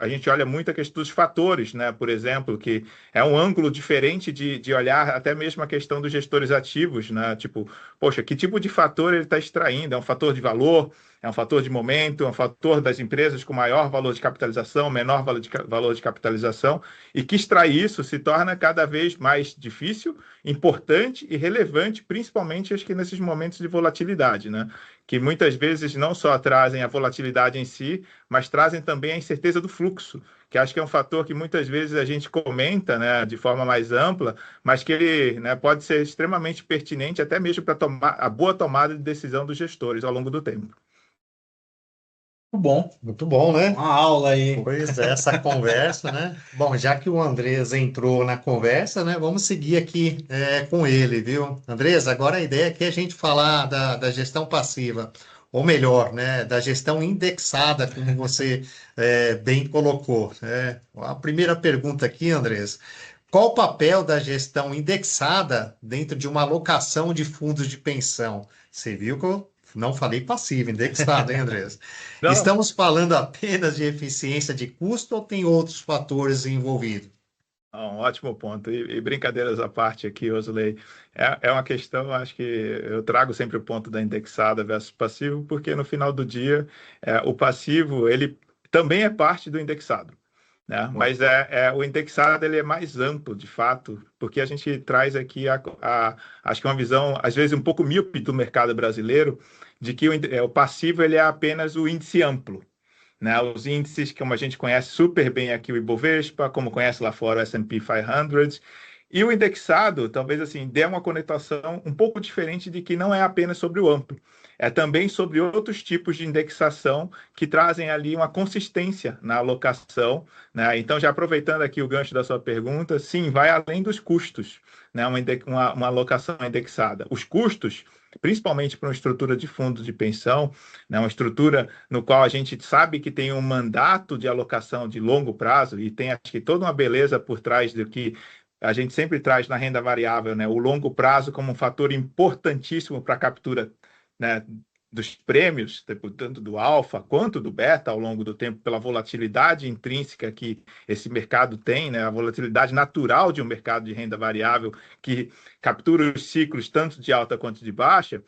gente olha muito a questão dos fatores, né? Por exemplo, que é um ângulo diferente de olhar até mesmo a questão dos gestores ativos, né? Tipo, poxa, que tipo de fator ele está extraindo? É um fator de valor? É um fator de momento? É um fator das empresas com maior valor de capitalização, menor valor de capitalização? E que extrair isso se torna cada vez mais difícil, importante e relevante, principalmente acho que nesses momentos de volatilidade, né? Que muitas vezes não só trazem a volatilidade em si, mas trazem também a incerteza do fluxo, que acho que é um fator que muitas vezes a gente comenta, né, de forma mais ampla, mas que ele, né, pode ser extremamente pertinente até mesmo para a boa tomada de decisão dos gestores ao longo do tempo. Muito bom. Muito bom, né? Uma aula aí. Pois é, essa conversa, né? Bom, já que o Andrés entrou na conversa, né? Vamos seguir aqui com ele, viu? Andrés, agora a ideia aqui é a gente falar da gestão passiva, ou melhor, né? Da gestão indexada, como você bem colocou, né? A primeira pergunta aqui, Andrés, qual o papel da gestão indexada dentro de uma alocação de fundos de pensão? Você viu que eu não falei passivo, indexado, hein, Andrés? Não, Estamos falando apenas de eficiência de custo ou tem outros fatores envolvidos? um ótimo ponto. E brincadeiras à parte aqui, Osley, é uma questão, acho que eu trago sempre o ponto da indexada versus passivo, porque no final do dia, o passivo, ele também é parte do indexado, né? Mas o indexado ele é mais amplo, de fato, porque a gente traz aqui acho que uma visão, às vezes, um pouco míope do mercado brasileiro, de que o passivo ele é apenas o índice amplo, né? Os índices, como a gente conhece super bem aqui o Ibovespa, como conhece lá fora o S&P 500, e o indexado, talvez assim, dê uma conotação um pouco diferente de que não é apenas sobre o amplo, é também sobre outros tipos de indexação que trazem ali uma consistência na alocação, né? Então, já aproveitando aqui o gancho da sua pergunta, sim, vai além dos custos, né? Uma alocação indexada. Os custos, principalmente para uma estrutura de fundo de pensão, né? Uma estrutura no qual a gente sabe que tem um mandato de alocação de longo prazo e tem, acho que, toda uma beleza por trás do que a gente sempre traz na renda variável, né? O longo prazo como um fator importantíssimo para a captura, né, dos prêmios, tanto do alfa quanto do beta ao longo do tempo, pela volatilidade intrínseca que esse mercado tem, né? A volatilidade natural de um mercado de renda variável que captura os ciclos tanto de alta quanto de baixa.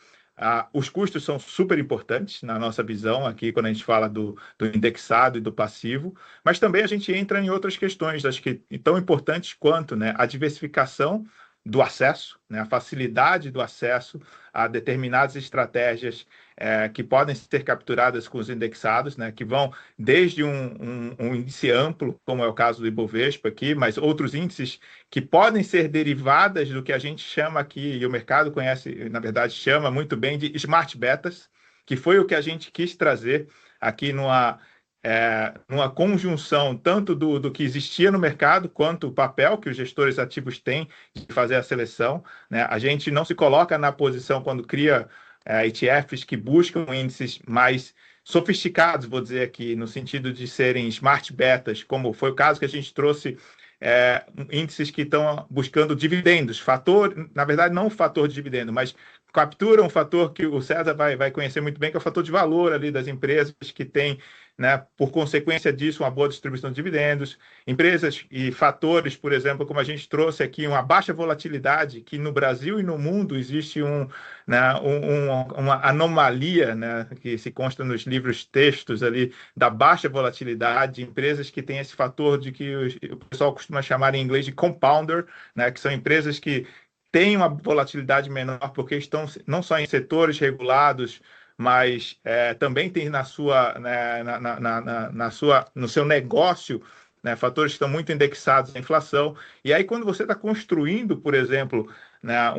Os custos são super importantes na nossa visão aqui, quando a gente fala do indexado e do passivo, mas também a gente entra em outras questões, acho que tão importantes quanto, né, a diversificação do acesso, né, a facilidade do acesso a determinadas estratégias que podem ser capturadas com os indexados, né, que vão desde um índice amplo, como é o caso do Ibovespa aqui, mas outros índices que podem ser derivadas do que a gente chama aqui, e o mercado conhece, na verdade, chama muito bem de smart betas, que foi o que a gente quis trazer aqui numa conjunção tanto do que existia no mercado, quanto o papel que os gestores ativos têm de fazer a seleção, né? A gente não se coloca na posição quando cria ETFs que buscam índices mais sofisticados, vou dizer aqui, no sentido de serem smart betas, como foi o caso que a gente trouxe índices que estão buscando dividendos, na verdade não o fator de dividendo, mas captura um fator que o César vai conhecer muito bem, que é o fator de valor ali das empresas que tem, né, por consequência disso, uma boa distribuição de dividendos, empresas e fatores, por exemplo, como a gente trouxe aqui, uma baixa volatilidade, que no Brasil e no mundo existe uma anomalia, né, que se consta nos livros textos ali, da baixa volatilidade, empresas que têm esse fator de que o pessoal costuma chamar em inglês de compounder, né, que são empresas que têm uma volatilidade menor porque estão não só em setores regulados, mas também tem né, no seu negócio, né, fatores que estão muito indexados à inflação. E aí, quando você está construindo, por exemplo, né,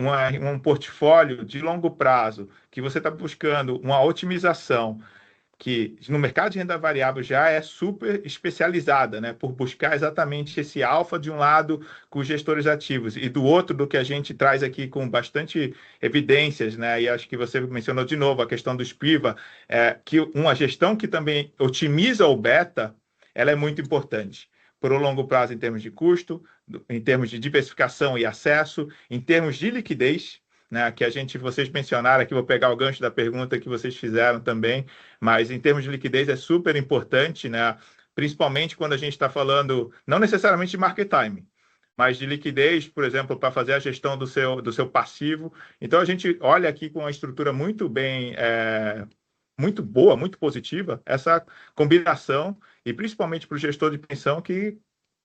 um portfólio de longo prazo, que você está buscando uma otimização, que no mercado de renda variável já é super especializada, né, por buscar exatamente esse alfa de um lado com os gestores ativos e do outro do que a gente traz aqui com bastante evidências, né, e acho que você mencionou de novo a questão do SPIVA, que uma gestão que também otimiza o beta, ela é muito importante. Por um longo prazo em termos de custo, em termos de diversificação e acesso, em termos de liquidez, né, que vocês mencionaram aqui, vou pegar o gancho da pergunta que vocês fizeram também, mas em termos de liquidez é super importante, né, principalmente quando a gente está falando, não necessariamente de market time, mas de liquidez, por exemplo, para fazer a gestão do seu passivo. Então, a gente olha aqui com uma estrutura muito bem, muito boa, muito positiva, essa combinação, e principalmente para o gestor de pensão que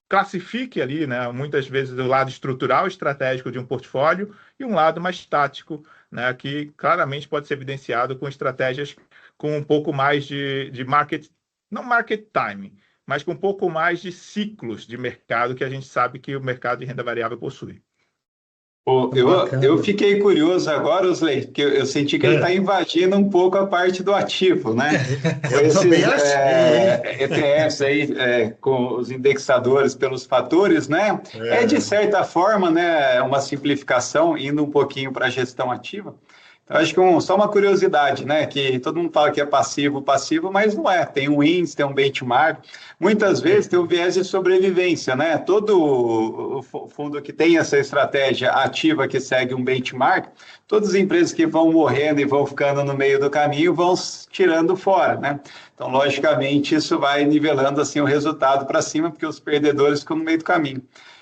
classifique ali, né, muitas vezes o lado estrutural e estratégico de um portfólio e um lado mais tático, né, que claramente pode ser evidenciado com estratégias com um pouco mais de market, não market timing, mas com um pouco mais de ciclos de mercado que a gente sabe que o mercado de renda variável possui. Eu Bacana. fiquei curioso agora, Osley, porque eu senti que ele está É, invadindo um pouco a parte do ativo, né? Com eu também esses achei, hein? ETFs aí, com os indexadores pelos fatores, né? É de É, certa forma, né, uma simplificação, indo um pouquinho para a gestão ativa. Então, acho que só uma curiosidade, né? Que todo mundo fala que é passivo, mas não é. Tem um índice, tem um benchmark. Muitas vezes tem o viés de sobrevivência, né? Todo o fundo que tem essa estratégia ativa que segue um benchmark, todas as empresas que vão morrendo e vão ficando no meio do caminho vão tirando fora, né? Então, logicamente, isso vai nivelando assim o resultado para cima, porque os perdedores ficam no meio do caminho.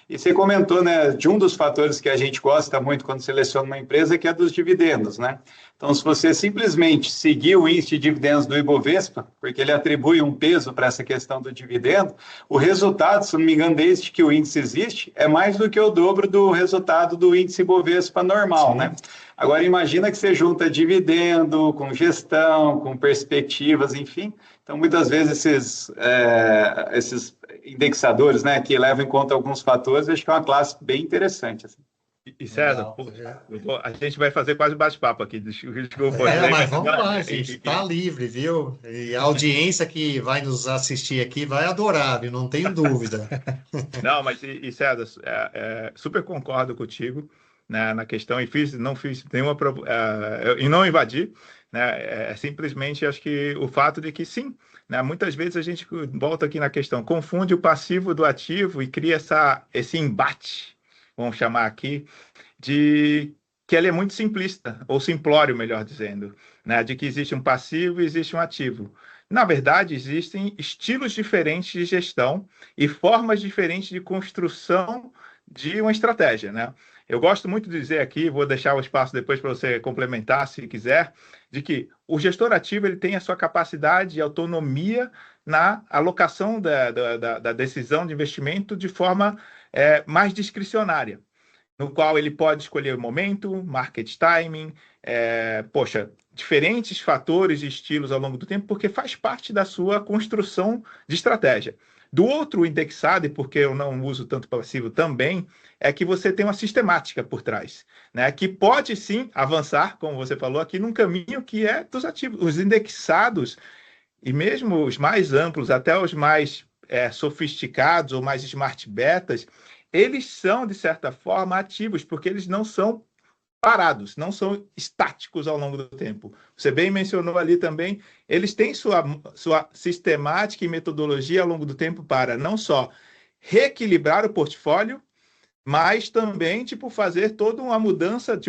E você comentou, né, de um dos fatores que a gente gosta muito quando seleciona uma empresa, que é dos dividendos, né? Então, se você simplesmente seguir o índice de dividendos do Ibovespa, porque ele atribui um peso para essa questão do dividendo, o resultado, se não me engano, desde que o índice existe, é mais do que o dobro do resultado do índice Ibovespa normal, né? sim. Agora, imagina que você junta dividendo com gestão, com perspectivas, enfim. Então, muitas vezes esses indexadores, né, que levam em conta alguns fatores, acho que é uma classe bem interessante. Assim. E César, Legal. pô, a gente vai fazer quase um bate-papo aqui. Desculpa, Wesley, Mas mas vamos não, lá, a gente está livre, viu? E a audiência que vai nos assistir aqui vai adorar, viu? Não tenho dúvida. não, mas César, super concordo contigo, né, na questão e não fiz nenhuma e não invadi, né? Simplesmente acho que o fato de que sim, né, muitas vezes a gente volta aqui na questão, confunde o passivo do ativo e cria esse embate, vamos chamar aqui, de que ele é muito simplista, ou simplório, melhor dizendo, né? De que existe um passivo e existe um ativo. Na verdade, existem estilos diferentes de gestão e formas diferentes de construção de uma estratégia, né? Eu gosto muito de dizer aqui, vou deixar o espaço depois para você complementar, se quiser, de que o gestor ativo ele tem a sua capacidade e autonomia na alocação da decisão de investimento de forma mais discricionária, no qual ele pode escolher o momento, market timing, diferentes fatores e estilos ao longo do tempo, porque faz parte da sua construção de estratégia. Do outro indexado, e porque eu não uso tanto passivo também, é que você tem uma sistemática por trás, né? Que pode sim avançar, como você falou aqui, num caminho que é dos ativos. Os indexados, e mesmo os mais amplos, até os mais sofisticados ou mais smart betas, eles são, de certa forma, ativos, porque eles não são parados, não são estáticos ao longo do tempo. Você bem mencionou ali também, eles têm sua sistemática e metodologia ao longo do tempo para não só reequilibrar o portfólio, mas também, fazer toda uma mudança,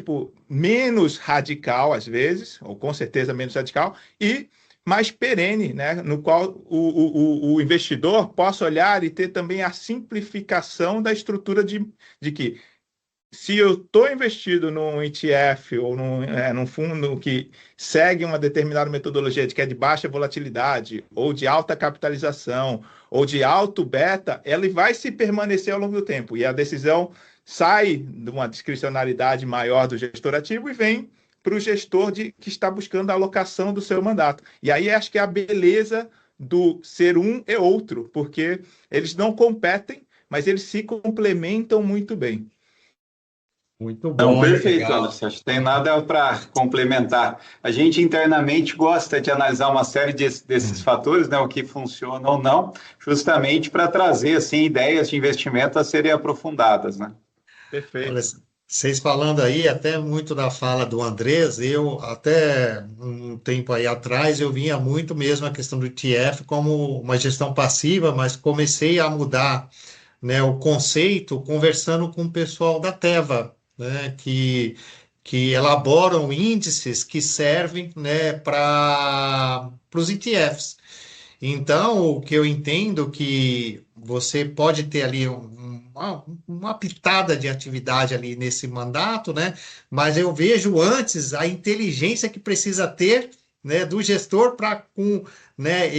menos radical, às vezes, ou com certeza menos radical, e mais perene, né? No qual o investidor possa olhar e ter também a simplificação da estrutura de que, se eu estou investido num ETF ou num fundo que segue uma determinada metodologia de que é de baixa volatilidade, ou de alta capitalização, ou de alto beta, ele vai se permanecer ao longo do tempo. E a decisão sai de uma discricionariedade maior do gestor ativo e vem para o gestor que está buscando a alocação do seu mandato. E aí acho que é a beleza do ser um e outro, porque eles não competem, mas eles se complementam muito bem. Muito Não, bom, perfeito, legal. Anderson. Acho que tem nada para complementar. A gente internamente gosta de analisar uma série desses fatores, né, o que funciona ou não, justamente para trazer assim ideias de investimento a serem aprofundadas, né? Olha, Perfeito. vocês falando aí, até muito da fala do Andrés, eu até um tempo aí atrás eu vinha muito mesmo a questão do ETF como uma gestão passiva, mas comecei a mudar, né, o conceito conversando com o pessoal da Teva, né, que elaboram índices que servem, né, para os ETFs. Então, o que eu entendo que você pode ter ali uma pitada de atividade ali nesse mandato, né? Mas eu vejo antes a inteligência que precisa ter, né, do gestor para com, né,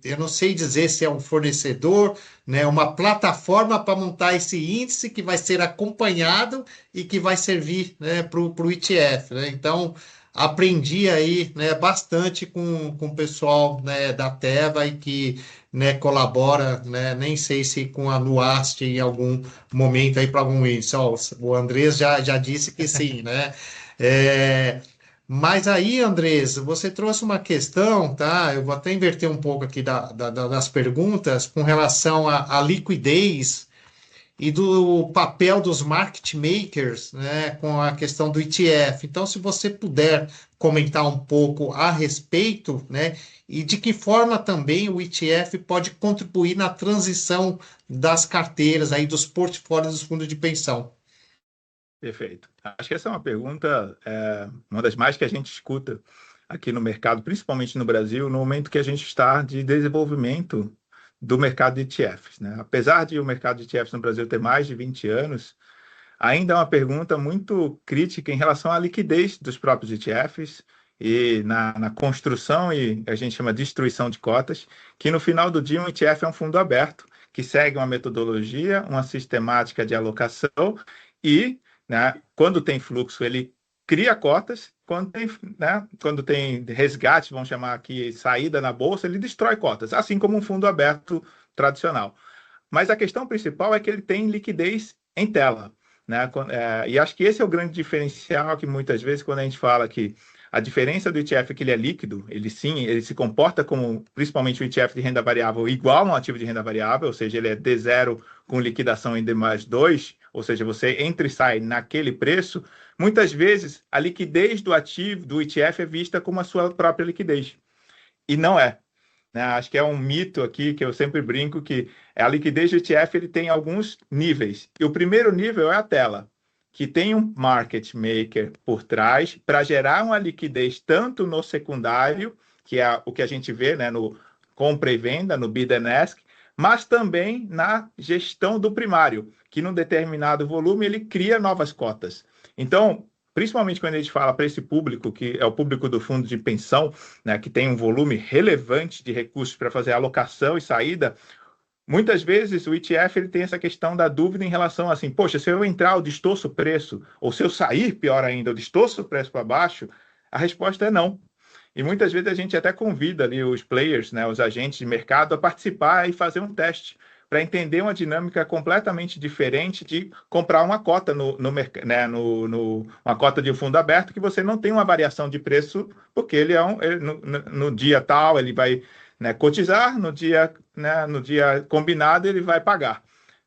eu não sei dizer se é um fornecedor, né, uma plataforma para montar esse índice que vai ser acompanhado e que vai servir, né, para o ETF, né? Então, aprendi aí, né, bastante com o pessoal, né, da Teva e que, né, colabora, né, nem sei se com a Nuast em algum momento aí para algum índice. Ó, o Andrés já disse que sim, né? É, mas aí, Andrés, você trouxe uma questão, tá? Eu vou até inverter um pouco aqui das perguntas com relação à liquidez e do papel dos market makers, né, com a questão do ETF. Então, se você puder comentar um pouco a respeito, né, e de que forma também o ETF pode contribuir na transição das carteiras aí dos portfólios dos fundos de pensão. Perfeito. Acho que essa é uma pergunta, uma das mais que a gente escuta aqui no mercado, principalmente no Brasil, no momento que a gente está de desenvolvimento do mercado de ETFs, né? Apesar de o mercado de ETFs no Brasil ter mais de 20 anos, ainda é uma pergunta muito crítica em relação à liquidez dos próprios ETFs e na construção e a gente chama de destruição de cotas, que no final do dia um ETF é um fundo aberto, que segue uma metodologia, uma sistemática de alocação e, né, quando tem fluxo, ele cria cotas, quando tem resgate, vamos chamar aqui, saída na bolsa, ele destrói cotas, assim como um fundo aberto tradicional. Mas a questão principal é que ele tem liquidez em tela, né? E acho que esse é o grande diferencial que muitas vezes, quando a gente fala que a diferença do ETF é que ele é líquido, ele se comporta como, principalmente o ETF de renda variável, igual a um ativo de renda variável, ou seja, ele é D0 com liquidação em D+2, ou seja, você entra e sai naquele preço. Muitas vezes a liquidez do ativo, do ETF, é vista como a sua própria liquidez. E não é. Né? Acho que é um mito aqui que eu sempre brinco que a liquidez do ETF ele tem alguns níveis. E o primeiro nível é a tela, que tem um market maker por trás para gerar uma liquidez tanto no secundário, que é o que a gente vê, né, no compra e venda, no bid and ask, mas também na gestão do primário, que num determinado volume ele cria novas cotas. Então, principalmente quando a gente fala para esse público, que é o público do fundo de pensão, né, que tem um volume relevante de recursos para fazer alocação e saída, muitas vezes o ETF ele tem essa questão da dúvida em relação a assim, poxa, se eu entrar, eu distorço o preço, ou se eu sair, pior ainda, eu distorço o preço para baixo, a resposta é não. E muitas vezes a gente até convida ali os players, né, os agentes de mercado, a participar e fazer um teste para entender uma dinâmica completamente diferente de comprar uma cota uma cota de um fundo aberto que você não tem uma variação de preço, porque ele no dia tal ele vai, né, cotizar, no dia combinado ele vai pagar.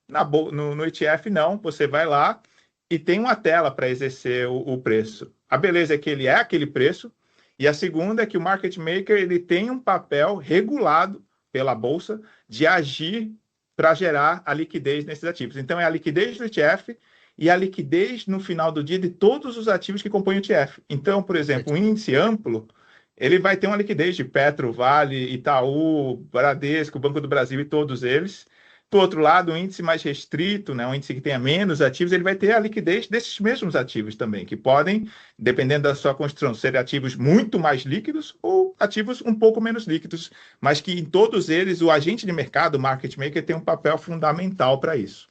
No ETF não, você vai lá e tem uma tela para exercer o preço. A beleza é que ele é aquele preço, e a segunda é que o market maker ele tem um papel regulado pela bolsa de agir para gerar a liquidez nesses ativos. Então, é a liquidez do ETF e a liquidez no final do dia de todos os ativos que compõem o ETF. Então, por exemplo, um índice amplo, ele vai ter uma liquidez de Petro, Vale, Itaú, Bradesco, Banco do Brasil e todos eles. Do outro lado, um índice mais restrito, né, um índice que tenha menos ativos, ele vai ter a liquidez desses mesmos ativos também, que podem, dependendo da sua construção, ser ativos muito mais líquidos ou ativos um pouco menos líquidos, mas que em todos eles o agente de mercado, o market maker, tem um papel fundamental para isso.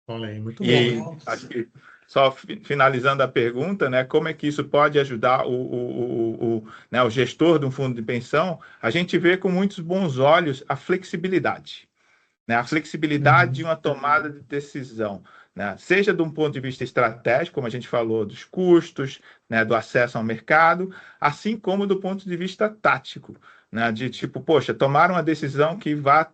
Olha aí, muito E bom. acho que só finalizando a pergunta, né, como é que isso pode ajudar né, o gestor de um fundo de pensão? A gente vê com muitos bons olhos a flexibilidade. Né, a flexibilidade de uma tomada de decisão, né, seja de um ponto de vista estratégico, como a gente falou, dos custos, né, do acesso ao mercado, assim como do ponto de vista tático, né, de tipo, poxa, tomar uma decisão que vá,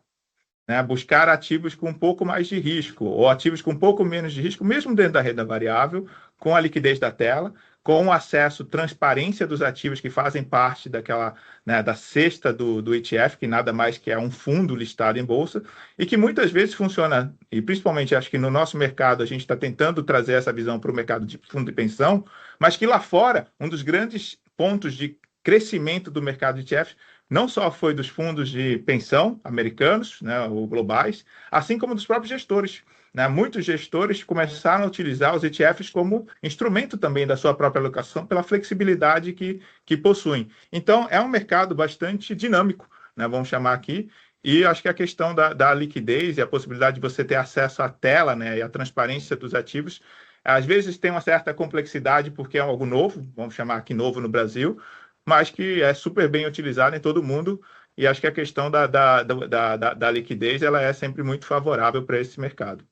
né, buscar ativos com um pouco mais de risco, ou ativos com um pouco menos de risco, mesmo dentro da renda variável, com a liquidez da tela, com o acesso, transparência dos ativos que fazem parte daquela, né, da cesta do ETF, que nada mais que é um fundo listado em bolsa, e que muitas vezes funciona, e principalmente acho que no nosso mercado a gente está tentando trazer essa visão para o mercado de fundo de pensão, mas que lá fora, um dos grandes pontos de crescimento do mercado de ETFs não só foi dos fundos de pensão americanos, né, ou globais, assim como dos próprios gestores. Né? Muitos gestores começaram a utilizar os ETFs como instrumento também da sua própria alocação, pela flexibilidade que possuem. Então, é um mercado bastante dinâmico, né, vamos chamar aqui, e acho que a questão da liquidez e a possibilidade de você ter acesso à tela, né, e a transparência dos ativos Às vezes tem uma certa complexidade porque é algo novo, vamos chamar aqui novo no Brasil, mas que é super bem utilizado em todo mundo. E acho que a questão da liquidez ela é sempre muito favorável para esse mercado.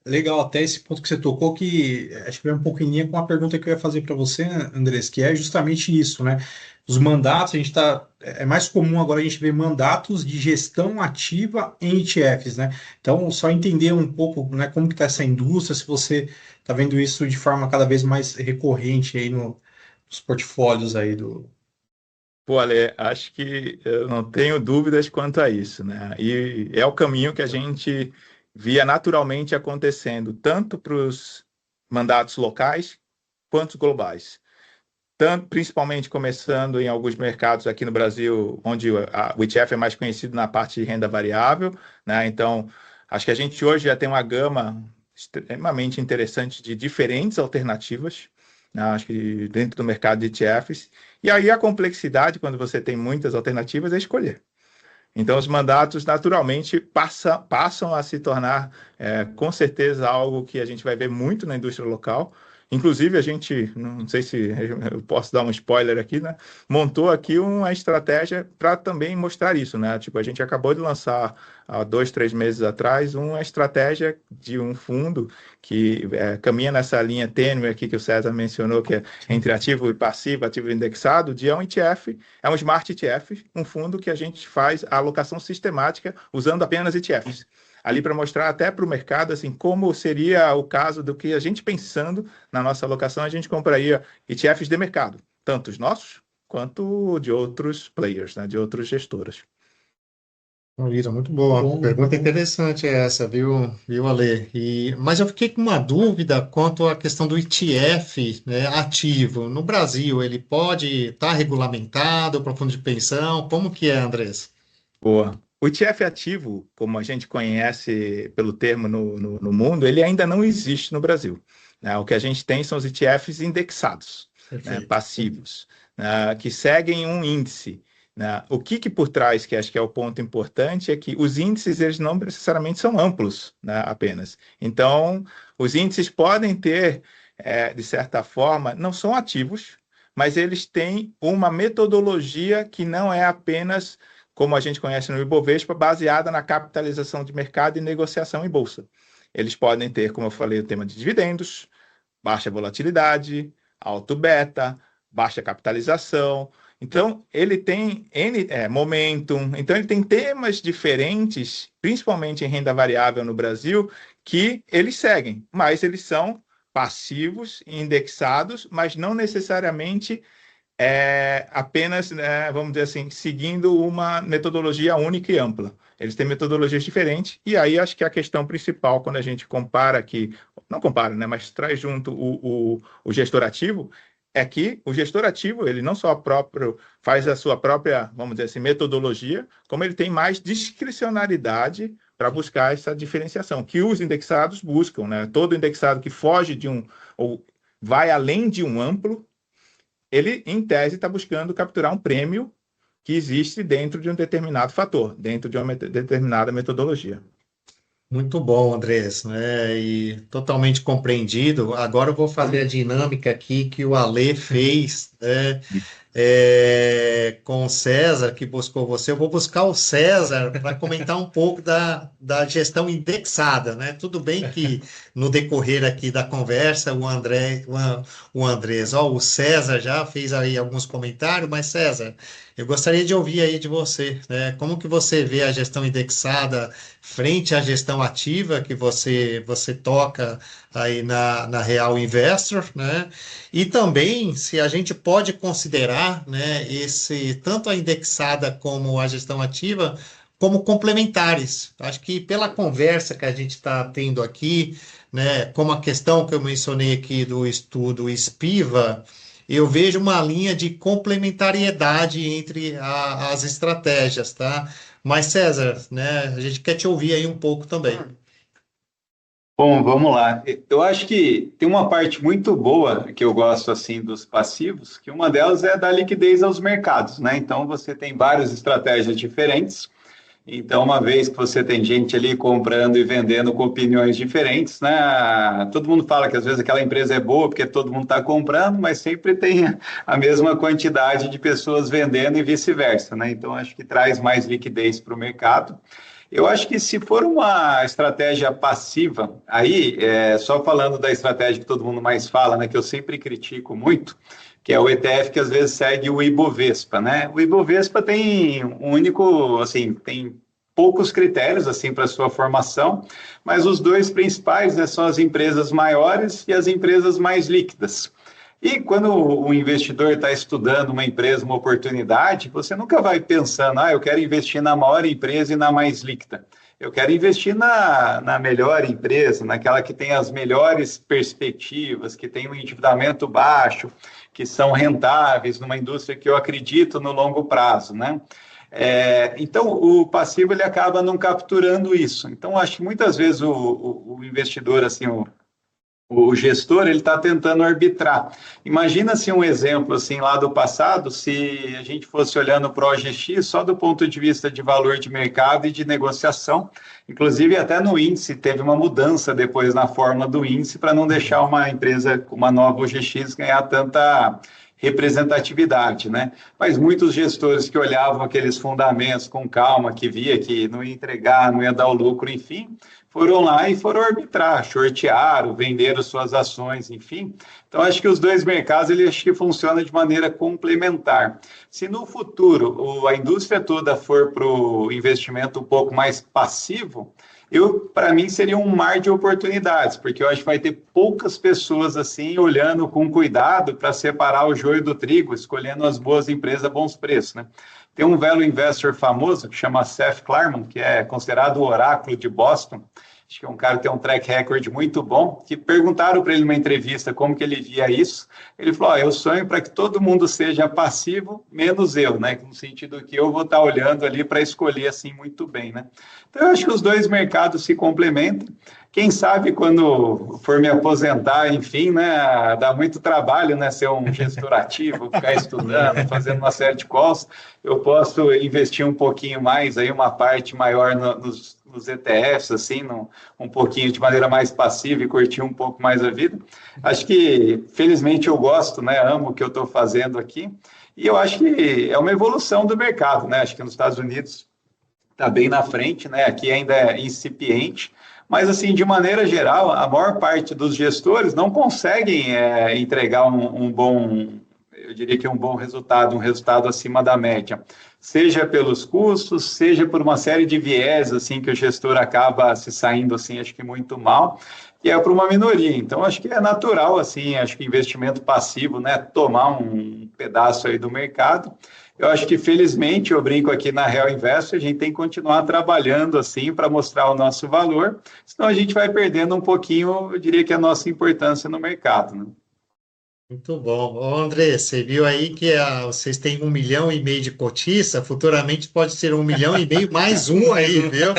Legal, até esse ponto que você tocou, que acho que vai um pouco em linha com a pergunta que eu ia fazer para você, Andrés, que é justamente isso, né? Os mandatos, a gente tá. É mais comum agora a gente ver mandatos de gestão ativa em ETFs, né? Então, só entender um pouco, né, como que está essa indústria, se você está vendo isso de forma cada vez mais recorrente aí nos portfólios aí do. Pô, Ale, acho que eu não tenho dúvidas quanto a isso, né? E é o caminho que a gente via naturalmente acontecendo, tanto para os mandatos locais quanto globais. Tanto, principalmente começando em alguns mercados aqui no Brasil, onde o ETF é mais conhecido na parte de renda variável, né? Então, acho que a gente hoje já tem uma gama extremamente interessante de diferentes alternativas, né? Acho que dentro do mercado de ETFs. E aí a complexidade, quando você tem muitas alternativas, é escolher. Então, os mandatos, naturalmente, passam a se tornar, com certeza, algo que a gente vai ver muito na indústria local. Inclusive, a gente, não sei se eu posso dar um spoiler aqui, né? Montou aqui uma estratégia para também mostrar isso, né? Tipo, a gente acabou de lançar, há 2, 3 meses atrás, uma estratégia de um fundo que caminha nessa linha tênue aqui que o César mencionou, que é entre ativo e passivo, ativo indexado, de um ETF, é um Smart ETF, um fundo que a gente faz a alocação sistemática usando apenas ETFs. Ali para mostrar até para o mercado assim, como seria o caso do que a gente pensando na nossa alocação, a gente compraria ETFs de mercado, tanto os nossos quanto de outros players, né, de outras gestoras. Maravilha, muito boa. Bom, Pergunta interessante essa, viu, Ale? Mas eu fiquei com uma dúvida quanto à questão do ETF, né, ativo. No Brasil, ele pode estar regulamentado para fundo de pensão? Como que é, Andrés? Boa. O ETF ativo, como a gente conhece pelo termo no mundo, ele ainda não existe no Brasil, né? O que a gente tem são os ETFs indexados, né, Perfeito. passivos, né, que seguem um índice, né? O que por trás, que acho que é o ponto importante, é que os índices eles não necessariamente são amplos, né, apenas. Então, os índices podem ter, de certa forma, não são ativos, mas eles têm uma metodologia que não é apenas como a gente conhece no Ibovespa, baseada na capitalização de mercado e negociação em bolsa. Eles podem ter, como eu falei, o tema de dividendos, baixa volatilidade, alto beta, baixa capitalização. Então, ele tem momentum. Então, ele tem temas diferentes, principalmente em renda variável no Brasil, que eles seguem, mas eles são passivos, indexados, mas não necessariamente apenas, né, vamos dizer assim, seguindo uma metodologia única e ampla. Eles têm metodologias diferentes, e aí acho que a questão principal, quando a gente compara aqui, não compara, né, mas traz junto o gestor ativo, é que o gestor ativo, ele não só faz a sua própria, vamos dizer assim, metodologia, como ele tem mais discricionariedade para buscar essa diferenciação, que os indexados buscam, né? Todo indexado que foge de ou vai além de um amplo, ele, em tese, está buscando capturar um prêmio que existe dentro de um determinado fator, dentro de uma determinada metodologia. Muito bom, Andrés, né? E totalmente compreendido. Agora eu vou fazer a dinâmica aqui que o Ale fez, né? Com o César, que buscou você. Eu vou buscar o César para comentar um pouco da gestão indexada, né? Tudo bem que no decorrer aqui da conversa, o Andrés, o César já fez aí alguns comentários, mas César, eu gostaria de ouvir aí de você, né? Como que você vê a gestão indexada frente à gestão ativa que você toca aí na Real Investor, né? E também se a gente pode considerar, né, tanto a indexada como a gestão ativa como complementares. Acho que pela conversa que a gente está tendo aqui, né, como a questão que eu mencionei aqui do estudo SPIVA, eu vejo uma linha de complementariedade entre as estratégias, tá? Mas, César, né, a gente quer te ouvir aí um pouco também. Bom, vamos lá. Eu acho que tem uma parte muito boa que eu gosto assim dos passivos, que uma delas é dar liquidez aos mercados, né? Então você tem várias estratégias diferentes Então, uma vez que você tem gente ali comprando e vendendo com opiniões diferentes, né? Todo mundo fala que às vezes aquela empresa é boa porque todo mundo está comprando, mas sempre tem a mesma quantidade de pessoas vendendo e vice-versa, né? Então, acho que traz mais liquidez para o mercado. Eu acho que se for uma estratégia passiva, aí, só falando da estratégia que todo mundo mais fala, né? Que eu sempre critico muito, que é o ETF que às vezes segue o Ibovespa, né? O Ibovespa tem um único, assim, tem poucos critérios, assim, para sua formação, mas os dois principais, né, são as empresas maiores e as empresas mais líquidas. E quando o investidor está estudando uma empresa, uma oportunidade, você nunca vai pensando, eu quero investir na maior empresa e na mais líquida. Eu quero investir na melhor empresa, naquela que tem as melhores perspectivas, que tem um endividamento baixo, que são rentáveis, numa indústria que eu acredito no longo prazo, né? Então, o passivo ele acaba não capturando isso. Então, acho que muitas vezes o investidor, assim, o gestor, ele está tentando arbitrar. Imagina se um exemplo assim lá do passado, se a gente fosse olhando para o OGX só do ponto de vista de valor de mercado e de negociação, inclusive até no índice teve uma mudança depois na fórmula do índice para não deixar uma empresa com uma nova OGX ganhar tanta representatividade, né? Mas muitos gestores que olhavam aqueles fundamentos com calma, que via que não ia entregar, não ia dar o lucro, enfim, foram lá e foram arbitrar, shortearam, venderam suas ações, enfim. Então, acho que os dois mercados, ele acho que funcionam de maneira complementar. Se no futuro a indústria toda for para o investimento um pouco mais passivo, para mim seria um mar de oportunidades, porque eu acho que vai ter poucas pessoas assim olhando com cuidado para separar o joio do trigo, escolhendo as boas empresas a bons preços, né? Tem um value investor famoso que chama Seth Klarman, que é considerado o oráculo de Boston. Acho que é um cara que tem um track record muito bom, que perguntaram para ele numa entrevista como que ele via isso. Ele falou, eu sonho para que todo mundo seja passivo, menos eu, né? No sentido que eu vou estar olhando ali para escolher assim muito bem, né? Então, eu acho que os dois mercados se complementam. Quem sabe quando for me aposentar, enfim, né, dá muito trabalho, né, ser um gestor ativo, ficar estudando, fazendo uma série de calls, eu posso investir um pouquinho mais, aí uma parte maior nos ETFs, assim, um pouquinho de maneira mais passiva e curtir um pouco mais a vida. Acho que, felizmente, eu gosto, né, amo o que eu estou fazendo aqui, e eu acho que é uma evolução do mercado, né, acho que nos Estados Unidos está bem na frente, né, aqui ainda é incipiente, mas, assim, de maneira geral, a maior parte dos gestores não conseguem entregar um bom, eu diria que um bom resultado, um resultado acima da média, seja pelos custos, seja por uma série de viés, assim, que o gestor acaba se saindo, assim, acho que muito mal, e é para uma minoria. Então, acho que é natural, assim, acho que investimento passivo, né, tomar um pedaço aí do mercado. Eu acho que, felizmente, eu brinco aqui na Real Investor, a gente tem que continuar trabalhando assim para mostrar o nosso valor, senão a gente vai perdendo um pouquinho, eu diria que a nossa importância no mercado, né? Muito bom. Ô, André, você viu aí que vocês têm 1,5 milhão de cotista, futuramente pode ser 1,5 milhão mais um aí, viu?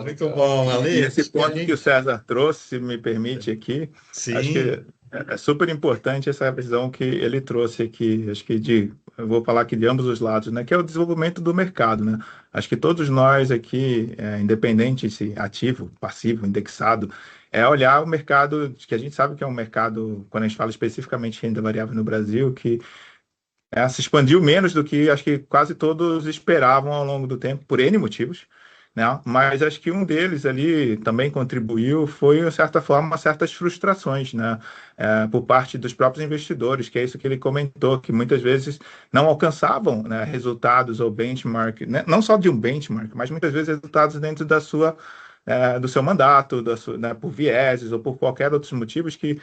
Muito bom, Ale. E esse ponto que o César trouxe, se me permite aqui, Sim. acho que é super importante essa visão que ele trouxe aqui, acho que eu vou falar aqui de ambos os lados, né, que é o desenvolvimento do mercado, né? Acho que todos nós aqui, independente se ativo, passivo, indexado, é olhar o mercado, que a gente sabe que é um mercado, quando a gente fala especificamente de renda variável no Brasil, que se expandiu menos do que acho que quase todos esperavam ao longo do tempo, por N motivos, né? Mas acho que um deles ali também contribuiu foi, de certa forma, certas frustrações, né? Por parte dos próprios investidores, que é isso que ele comentou, que muitas vezes não alcançavam, né, resultados ou benchmark, né? Não só de um benchmark, mas muitas vezes resultados dentro da sua, do seu mandato, né, por vieses ou por qualquer outros motivos que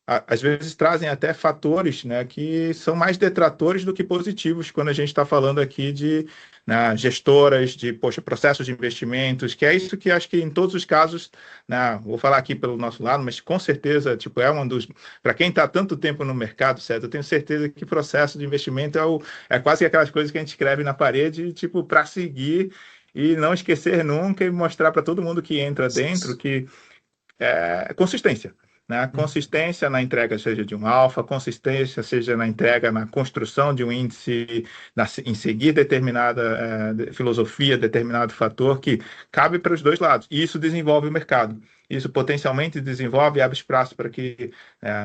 às vezes trazem até fatores, né, que são mais detratores do que positivos quando a gente está falando aqui de, né, gestoras, de processos de investimentos, que é isso que acho que em todos os casos, né, vou falar aqui pelo nosso lado, mas com certeza é um dos... Para quem está tanto tempo no mercado, certo, eu tenho certeza que processo de investimento é quase aquelas coisas que a gente escreve na parede, para seguir e não esquecer nunca e mostrar para todo mundo que entra dentro que consistência. né? Consistência na entrega, seja de um alfa, consistência seja na entrega, na construção de um índice, em seguir determinada filosofia, determinado fator que cabe para os dois lados. E isso desenvolve o mercado. Isso potencialmente desenvolve e abre espaço para que,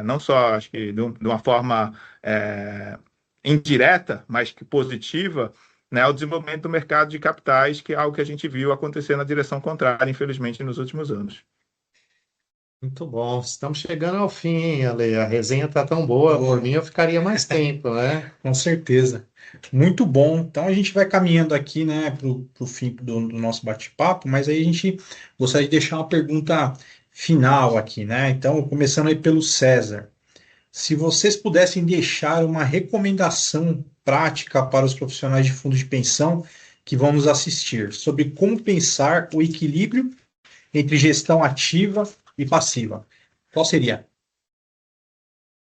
não só, acho que de uma forma indireta, mas que positiva, né, o desenvolvimento do mercado de capitais, que é algo que a gente viu acontecer na direção contrária, infelizmente, nos últimos anos. Muito bom. Estamos chegando ao fim, hein, Ale? A resenha está tão boa, por mim eu ficaria mais tempo, né? Com certeza. Muito bom. Então a gente vai caminhando aqui, né, para o fim do nosso bate-papo, mas aí a gente gostaria de deixar uma pergunta final aqui, né? Então, começando aí pelo César. Se vocês pudessem deixar uma recomendação prática para os profissionais de fundos de pensão que vão nos assistir sobre como pensar o equilíbrio entre gestão ativa e passiva, qual seria?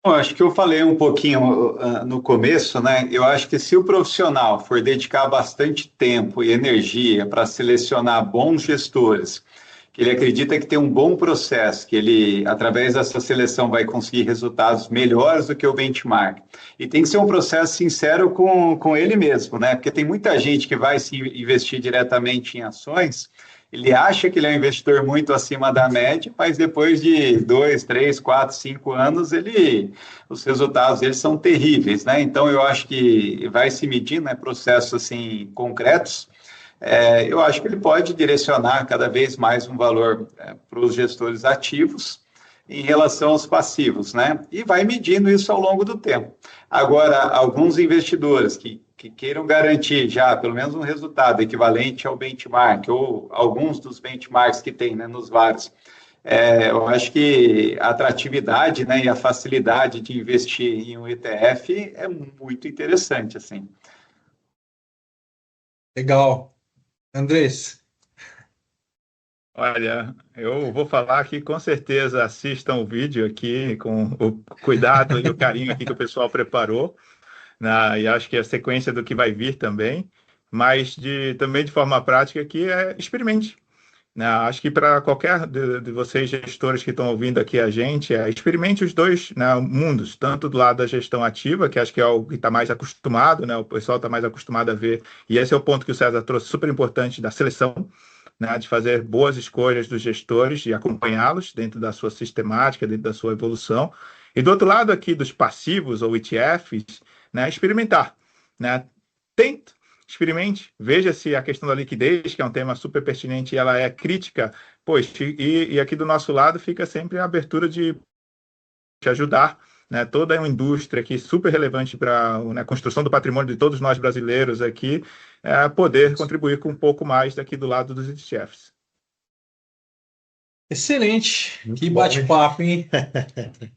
Bom, acho que eu falei um pouquinho no começo, né? Eu acho que se o profissional for dedicar bastante tempo e energia para selecionar bons gestores, que ele acredita que tem um bom processo, que ele, através dessa seleção, vai conseguir resultados melhores do que o benchmark. E tem que ser um processo sincero com ele mesmo, né? Porque tem muita gente que vai se investir diretamente em ações, ele acha que ele é um investidor muito acima da média, mas depois de 2, 3, 4, 5 anos, os resultados deles são terríveis, né? Então, eu acho que vai se medir, né, processos assim, concretos. Eu acho que ele pode direcionar cada vez mais um valor para os gestores ativos em relação aos passivos, né? E vai medindo isso ao longo do tempo. Agora, alguns investidores que queiram garantir já pelo menos um resultado equivalente ao benchmark ou alguns dos benchmarks que tem, né, nos vários, eu acho que a atratividade, né, e a facilidade de investir em um ETF é muito interessante, assim. Legal. Andrés? Olha, eu vou falar que com certeza assistam o vídeo aqui com o cuidado e o carinho aqui que o pessoal preparou, né? E acho que é a sequência do que vai vir também, mas também de forma prática que experimente, né? Acho que para qualquer de vocês gestores que estão ouvindo aqui a gente, experimente os dois, né, mundos, tanto do lado da gestão ativa, que acho que é o que está mais acostumado, né, o pessoal está mais acostumado a ver, e esse é o ponto que o César trouxe, super importante, da seleção, né, de fazer boas escolhas dos gestores e acompanhá-los dentro da sua sistemática, dentro da sua evolução. E do outro lado aqui dos passivos ou ETFs, né, experimentar, né? Tente, experimente, veja se a questão da liquidez, que é um tema super pertinente, ela é crítica, pois, e aqui do nosso lado fica sempre a abertura de ajudar, né, toda uma indústria aqui super relevante para a construção do patrimônio de todos nós brasileiros aqui, poder contribuir com um pouco mais daqui do lado dos ETFs. Excelente, Muito que bom, bate-papo, hein?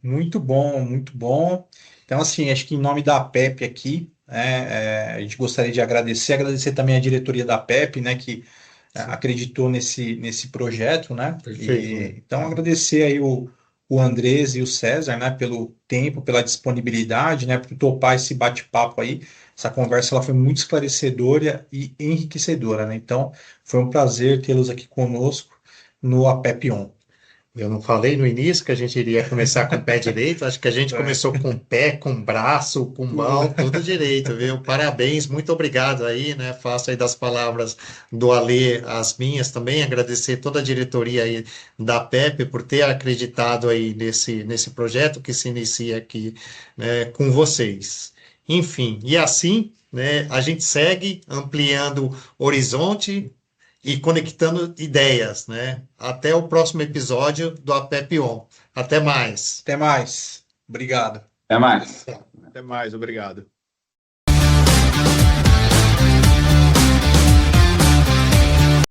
Muito bom, muito bom. Então, assim, acho que em nome da PEP aqui, a gente gostaria de agradecer também a diretoria da PEP, né, que acreditou nesse projeto, né? Perfeito. Então, agradecer aí o Andrés e o César, né, pelo tempo, pela disponibilidade, né, por topar esse bate-papo aí. Essa conversa ela foi muito esclarecedora e enriquecedora, né? Então, foi um prazer tê-los aqui conosco no APEP On. Eu não falei no início que a gente iria começar com o pé direito, acho que a gente começou com pé, com braço, com mão, tudo direito, viu? Parabéns, muito obrigado aí, né? Faço aí das palavras do Alê as minhas também, agradecer toda a diretoria aí da PEP por ter acreditado aí nesse projeto que se inicia aqui, né, com vocês. Enfim, e assim, né, a gente segue ampliando horizonte e conectando ideias, né? Até o próximo episódio do APEP On. Até mais. Até mais. Obrigado. Até mais. Até mais, obrigado.